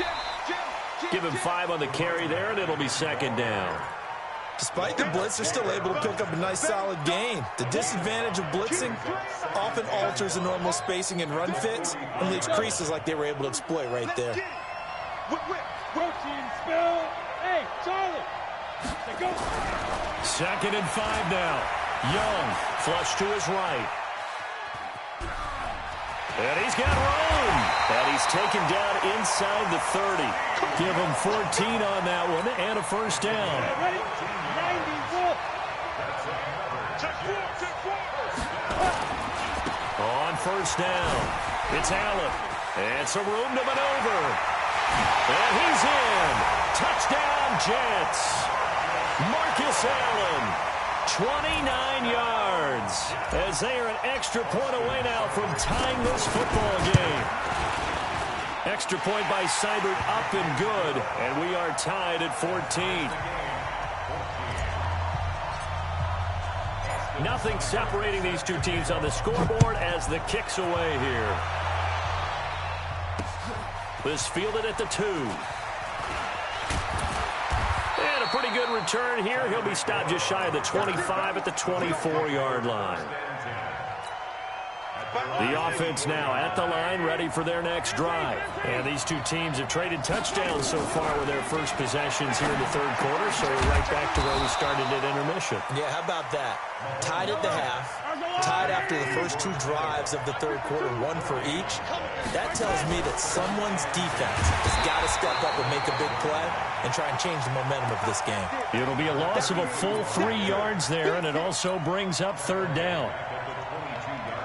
Give him 5 on the carry there, and it'll be 2nd down. Despite the blitz, they're still able to pick up a nice solid gain. The disadvantage of blitzing often alters the normal spacing and run fits and leaves creases like they were able to exploit right there. Second and 5 now. Young, flush to his right. And he's got room. And he's taken down inside the 30. Give him 14 on that one and a 1st down. On 1st down, it's Allen. And some room to maneuver. And he's in. Touchdown, Jets. Marcus Allen. 29 yards as they are an extra point away now from tying this football game. Extra point by Seibert up and good, and we are tied at 14. Nothing separating these two teams on the scoreboard as the kick's away here. This fielded at the 2. And a pretty good return here. He'll be stopped just shy of the 25 at the 24-yard line. The offense now at the line, ready for their next drive. And these two teams have traded touchdowns so far with their first possessions here in the third quarter, so we're right back to where we started at intermission. Yeah, how about that? Tied at the half, tied after the first two drives of the third quarter, one for each. That tells me that someone's defense has got to step up and make a big play and try and change the momentum of this game. It'll be a loss of a full 3 yards there, and it also brings up third down.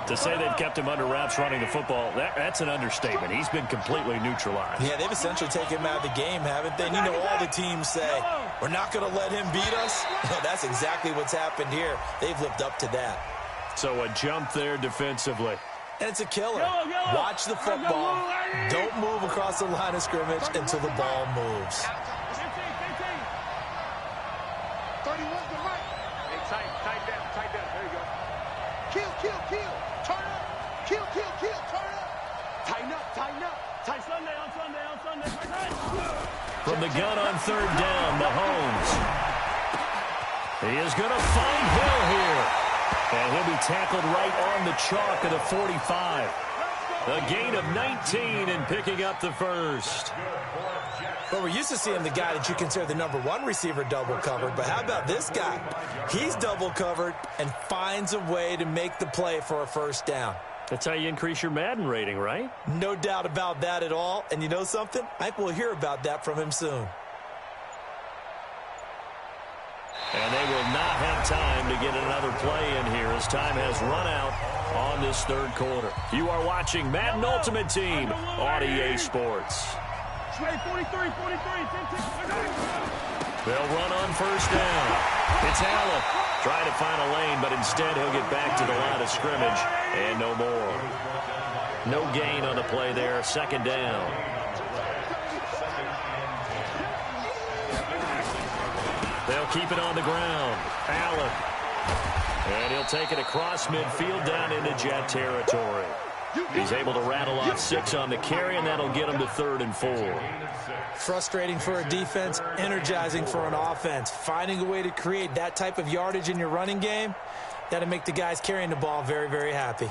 To say they've kept him under wraps running the football, that's an understatement. He's been completely neutralized. Yeah, they've essentially taken him out of the game, haven't they? And you know, all the teams say, we're not going to let him beat us. No, that's exactly what's happened here. They've lived up to that. So a jump there defensively. And it's a killer. Watch the football. Don't move across the line of scrimmage until the ball moves. 31 to right. Hey, tight down. There you go. Kill. Turn up. Kill. Turn up. Tighten up. Tight Sunday on Sunday. From the gun on third down, Mahomes. He is going to find Hill here. And he'll be tackled right on the chalk of the 45. A gain of 19 and picking up the first. Well, we're used to seeing the guy that you consider the number one receiver double covered, but how about this guy? He's double covered and finds a way to make the play for a first down. That's how you increase your Madden rating, right? No doubt about that at all. And you know something? I think we'll hear about that from him soon. And they will not have time to get another play in here as time has run out on this third quarter. You are watching Madden Ultimate Team on EA Sports. 43, 15. They'll run on first down. It's Allen trying to find a lane, but instead he'll get back to the line of scrimmage and no more. No gain on the play there. Second down. They'll keep it on the ground. Allen. And he'll take it across midfield down into Jet territory. He's able to rattle off 6 on the carry, and that'll get him to 3rd and 4. Frustrating for a defense, energizing for an offense. Finding a way to create that type of yardage in your running game, that'll make the guys carrying the ball very, very happy.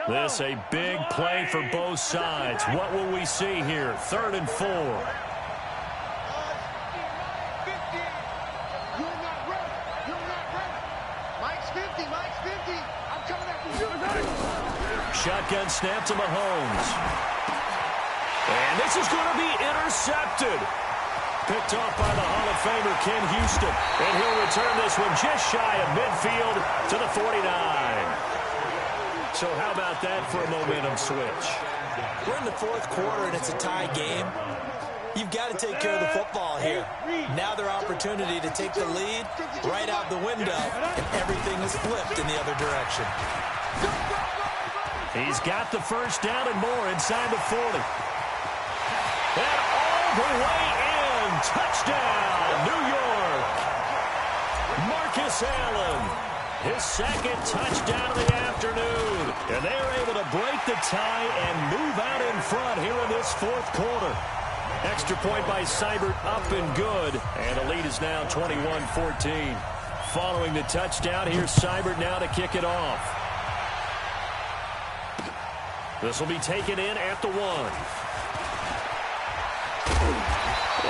This a big play for both sides. What will we see here? 3rd and 4. Shotgun snap to Mahomes. And this is going to be intercepted. Picked off by the Hall of Famer Ken Houston. And he'll return this one just shy of midfield to the 49. So how about that for a momentum switch? We're in the fourth quarter and it's a tie game. You've got to take care of the football here. Now their opportunity to take the lead right out the window, and everything is flipped in the other direction. He's got the first down and more inside the 40. And all the way in. Touchdown, New York. Marcus Allen. His second touchdown of the afternoon. And they are able to break the tie and move out in front here in this fourth quarter. Extra point by Seibert up and good. And the lead is now 21-14. Following the touchdown, here's Seibert now to kick it off. This will be taken in at the 1.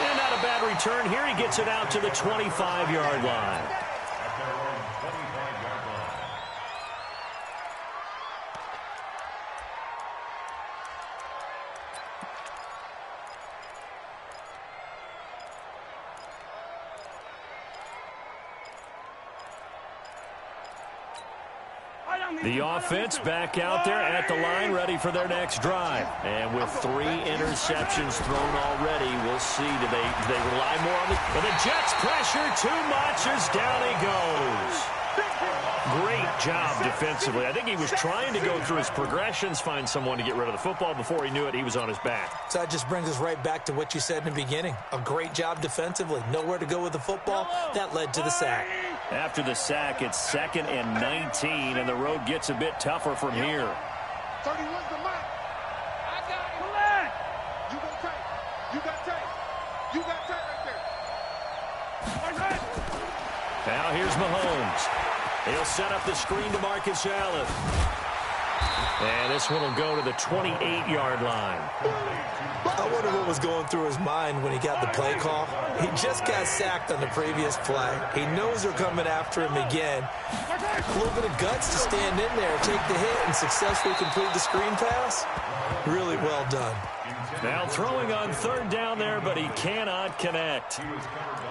And not a bad return here. He gets it out to the 25-yard line. The offense back out there at the line, ready for their next drive. And with 3 interceptions thrown already, we'll see. Do they rely more on the Jets pressure too much as down he goes. Great job defensively. I think he was trying to go through his progressions, find someone to get rid of the football. Before he knew it, he was on his back. So that just brings us right back to what you said in the beginning. A great job defensively. Nowhere to go with the football. That led to the sack. After the sack, it's 2nd and 19, and the road gets a bit tougher from here. 31's the mark. I got it. Relax. You go tight. You got tight. You got tight right there. Now here's Mahomes. He'll set up the screen to Marcus Allen. And this one will go to the 28-yard line. I wonder what was going through his mind when he got the play call. He just got sacked on the previous play. He knows they're coming after him again. A little bit of guts to stand in there, take the hit, and successfully complete the screen pass. Really well done. Now throwing on 3rd down there, but he cannot connect.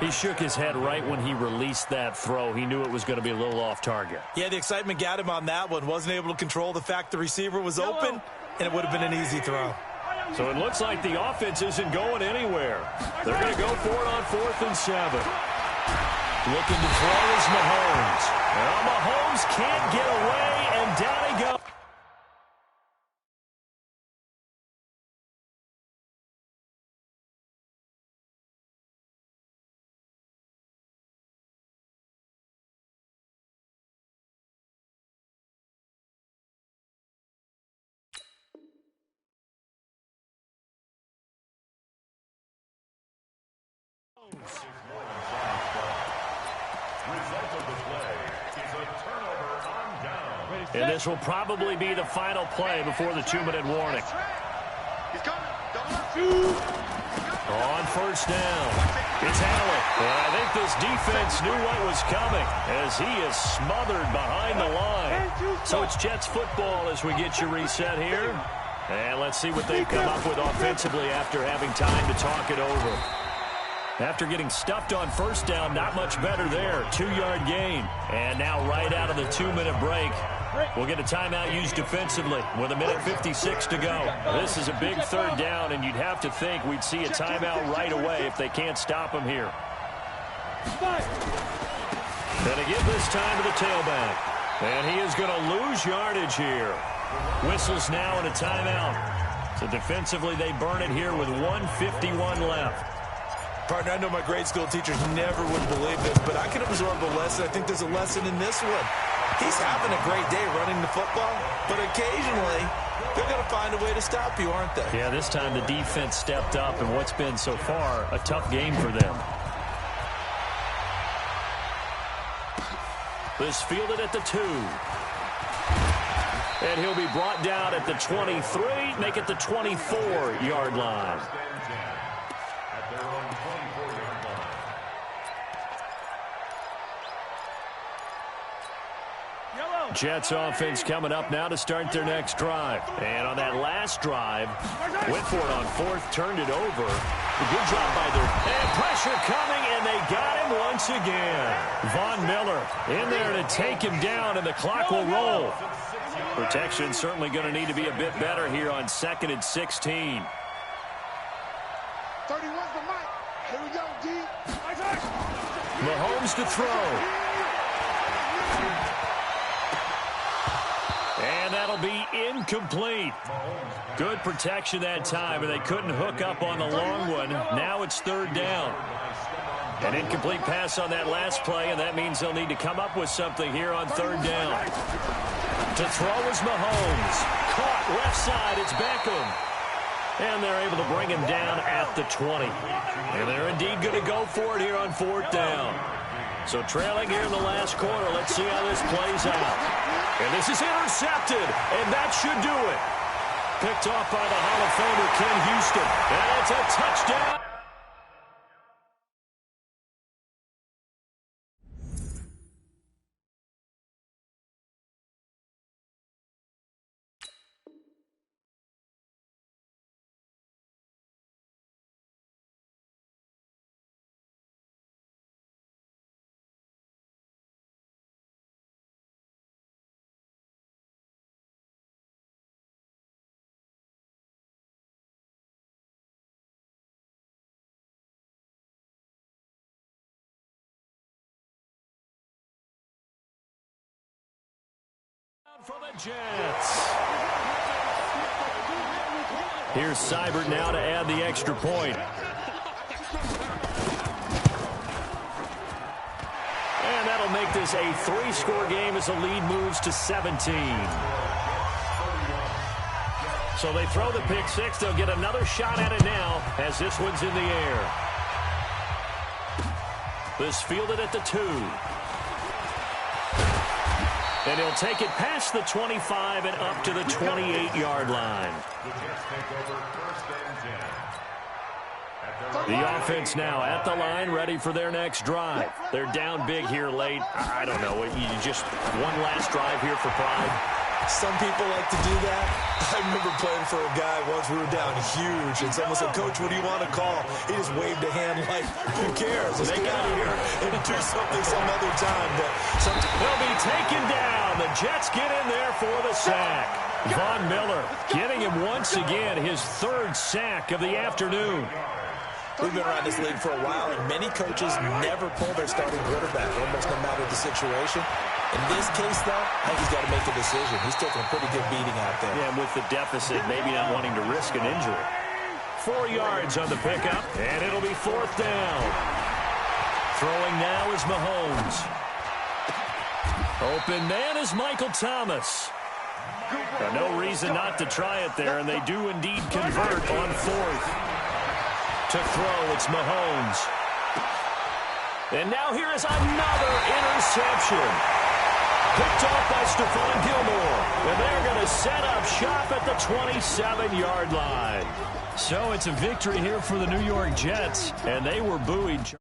He shook his head right when he released that throw. He knew it was going to be a little off target. Yeah, the excitement got him on that one. Wasn't able to control the fact the receiver was open, and it would have been an easy throw. So it looks like the offense isn't going anywhere. They're going to go for it on 4th and 7. Looking to throw is Mahomes. Well, Mahomes can't get away, and down he goes. Result of the play is a turnover on down. And this will probably be the final play before the 2-minute warning. He's coming. Double up. On 1st down, it's Allen. And I think this defense knew what was coming as he is smothered behind the line. So it's Jets football as we get you reset here. And let's see what they've come up with offensively after having time to talk it over. After getting stuffed on 1st down, not much better there. 2-yard gain. And now right out of the 2-minute break, we'll get a timeout used defensively with 1:56 to go. This is a big 3rd down, and you'd have to think we'd see a timeout right away if they can't stop him here. Gonna give this time to the tailback. And he is going to lose yardage here. Whistles now and a timeout. So defensively, they burn it here with 1:51 left. Partner, I know my grade school teachers never would believe this, but I can absorb a lesson. I think there's a lesson in this one. He's having a great day running the football, but occasionally they're going to find a way to stop you, aren't they? Yeah, this time the defense stepped up in what's been so far a tough game for them. This fielded at the 2. And he'll be brought down at the 23, make it the 24-yard line. Jets offense coming up now to start their next drive. And on that last drive, went for it on 4th, turned it over. A good job by their... And pressure coming, and they got him once again. Von Miller in there to take him down, and the clock will roll. Protection certainly going to need to be a bit better here on 2nd and 16. 31's the mic. Here we go, D. Mahomes to throw. And that'll be incomplete. Good protection that time, and they couldn't hook up on the long one. Now it's 3rd down. An incomplete pass on that last play, and that means they'll need to come up with something here on 3rd down. To throw is Mahomes. Caught left side, it's Beckham. And they're able to bring him down at the 20. And they're indeed going to go for it here on 4th down. So trailing here in the last quarter, let's see how this plays out. And this is intercepted, and that should do it. Picked off by the Hall of Famer Ken Houston, and it's a touchdown. the Jets. Here's Seibert now to add the extra point. And that'll make this a 3-score game as the lead moves to 17. So they throw the pick six. They'll get another shot at it now as this one's in the air. This fielded at the 2. And he'll take it past the 25 and up to the 28-yard line. The offense now at the line, ready for their next drive. They're down big here late. I don't know. You just one last drive here for pride. Some people like to do that. I remember playing for a guy once. We were down huge, and someone said, "Coach, what do you want to call?" He just waved a hand like, "Who cares? Let's get out of here and do something some other time." But they'll be taken down. The Jets get in there for the sack. Von Miller getting him once again, his 3rd sack of the afternoon. We've been around this league for a while, and many coaches never pull their starting quarterback, almost no matter the situation. In this case, though, I think he's got to make a decision. He's taking a pretty good beating out there. Yeah, and with the deficit, maybe not wanting to risk an injury. 4 yards on the pickup, and it'll be 4th down. Throwing now is Mahomes. Open man is Michael Thomas. No reason not to try it there, and they do indeed convert on 4th. To throw, it's Mahomes. And now here is another interception. Picked off by Stephon Gilmore. And they're going to set up shop at the 27-yard line. So it's a victory here for the New York Jets, and they were buoyed.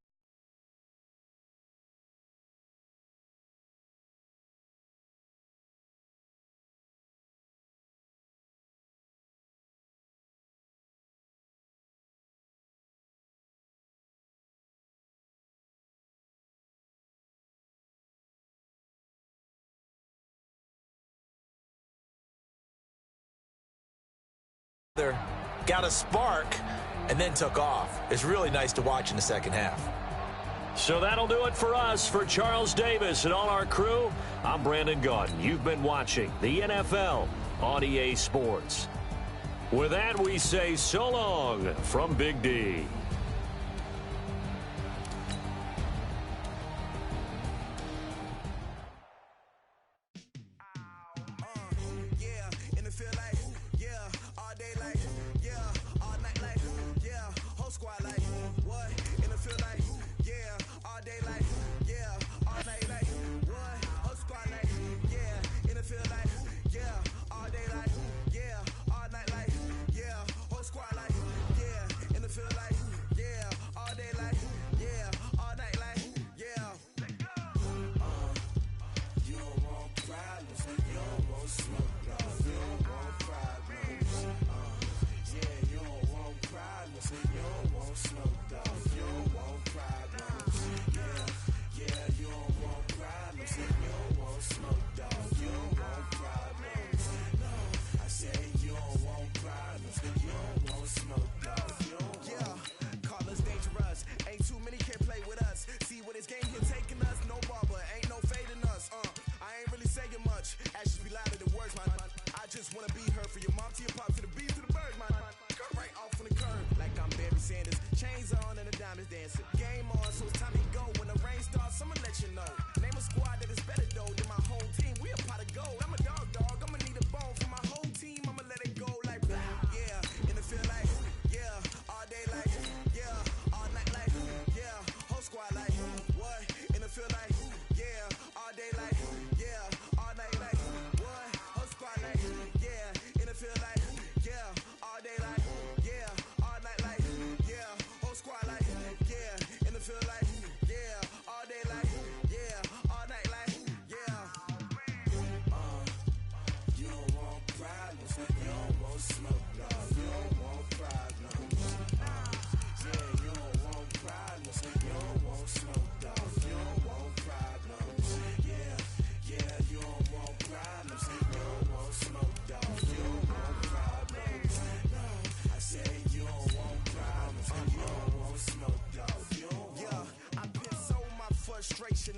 Got a spark and then took off. It's really nice to watch in the second half. So that'll do it for us. For Charles Davis and all our crew, I'm Brandon Gaudin. You've been watching the NFL on EA Sports. With that, we say so long from Big D.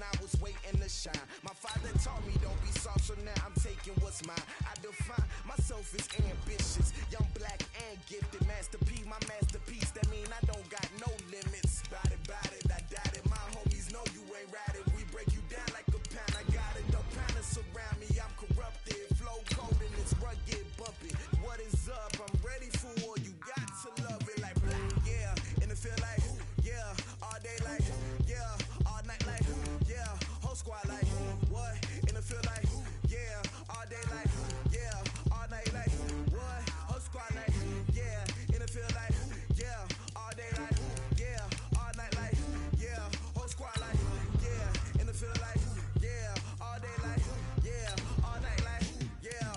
I was waiting. waiting to shine. My father taught me don't be soft, so now I'm taking what's mine. I define myself as ambitious, young, black, and gifted. Master P, my masterpiece. That mean I don't got no limits. Bout it, I doubt it. My homies know you ain't ratted. We break you down like a pound. I got it. No pounders surround me. I'm corrupted. Flow cold and it's rugged, bumping. What is up? I'm ready for war. You got to love it like yeah. And it feel like yeah. All day like yeah. All night like yeah. Whole squad like what? And it feel like yeah. All day like yeah. All night like what? Whole squad like yeah. And it feel like yeah. All day like yeah. All night like yeah. Whole squad like yeah. And it feel like yeah. All day like yeah. All night like yeah.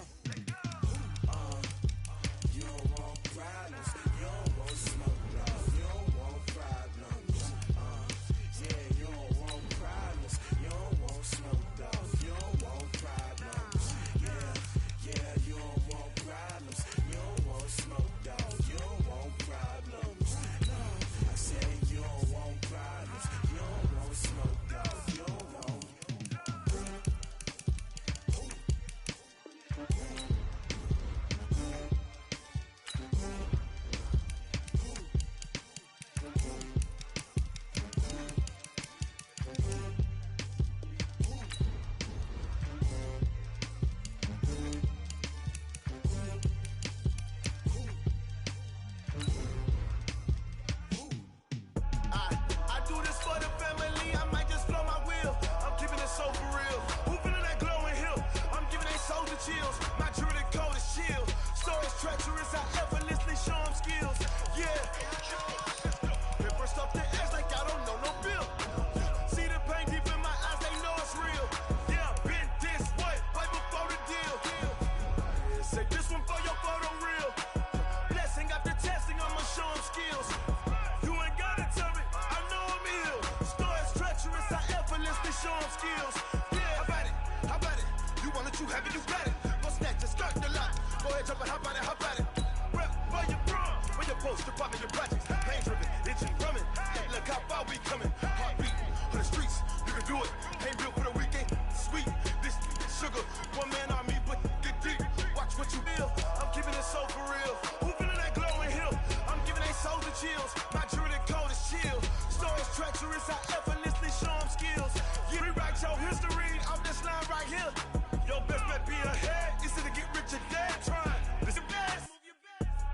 You don't want problems. You don't want smoke, love. You don't want problems. Yeah, you don't want problems. You don't want smoke, dog. You don't want problems. Yeah, you don't want problems. You don't want smoke, dog. You don't want problems. No, I said you don't want problems. You don't want smoke, dog. You don't want. I do this for the family, I might just blow my wheel. I'm keeping it so for real. Who feeling that glowing hill? I'm giving they soldier chills. My jewelry code is chill. Stories treacherous, I effortlessly show them skills. Yeah. Been first up the edge like I don't know no bill. See the pain deep in my eyes, they know it's real. Yeah, been this way, right before the deal. Say this one for your photo real. Blessing after testing, I'ma show them skills. You ain't gotta tell me, I know I'm ill. Stories treacherous, I effortlessly show them skills. Yeah, how about it? You want it, you have it, you got it. Go snatch it, skirt the lot. Go ahead, jump it, how about it? Rep where you from? Where you post, your poppin' your projects. Pain driven, itching, drumming. Hey, look how far we coming. Heartbeat for the streets, you can do it. Ain't built for the weekend. Sweet, this sugar, one man army, but get deep. Watch what you feel. I'm keeping it so for real. Who feeling that glowing hill? I'm giving they soldier chills. My jewelry code is chill. Stories treacherous, I effortlessly show them skills. You rewrite your history off this line right here. Your best bet be ahead. It's to get rich or dead trying. This your best.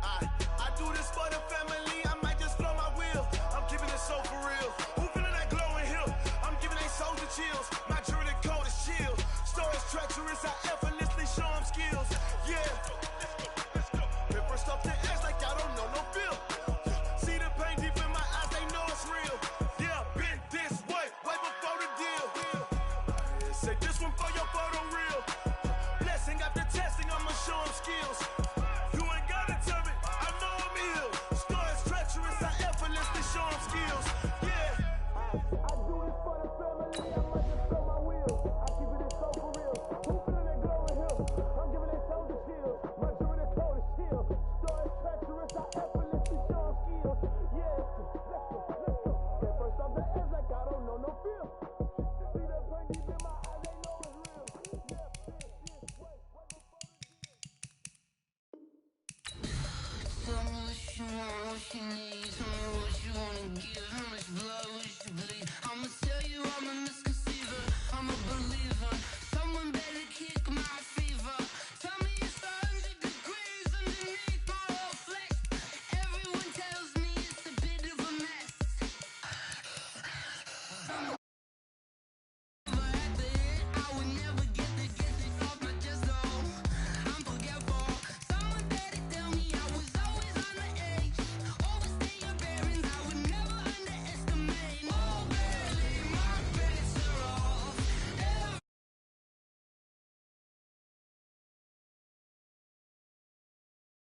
I do this for the family. I might just blow my wheel. I'm keeping it so for real. Who feeling that glowing hill? I'm giving they soldier chills. My jewelry code is chill. Stories treacherous, I effortlessly show them skills. Yeah. Been first off the edge like I don't know no bill. See the pain deep in my eyes, they know it's real. Yeah, been this way, way before the deal. Say this one for your photo real. Blessing after testing, I'ma show them skills. You ain't gotta tell me, I know I'm ill. Stories treacherous, I effortlessly show them skills. Yeah. I do this for the family, I might just blow my wheel. I keep it so for real. Who feeling that glowing hill? I'm giving they soldier chills. My jewelry code is chill. Stories treacherous, I effortlessly show them skills. Yeah, let's go. Get first off the edge like I don't know no feel. See that pain deep in my eyes, they know it's real. Yeah, this way, right before the deal. Tell me what you want, what you need. Tell me what you wanna give.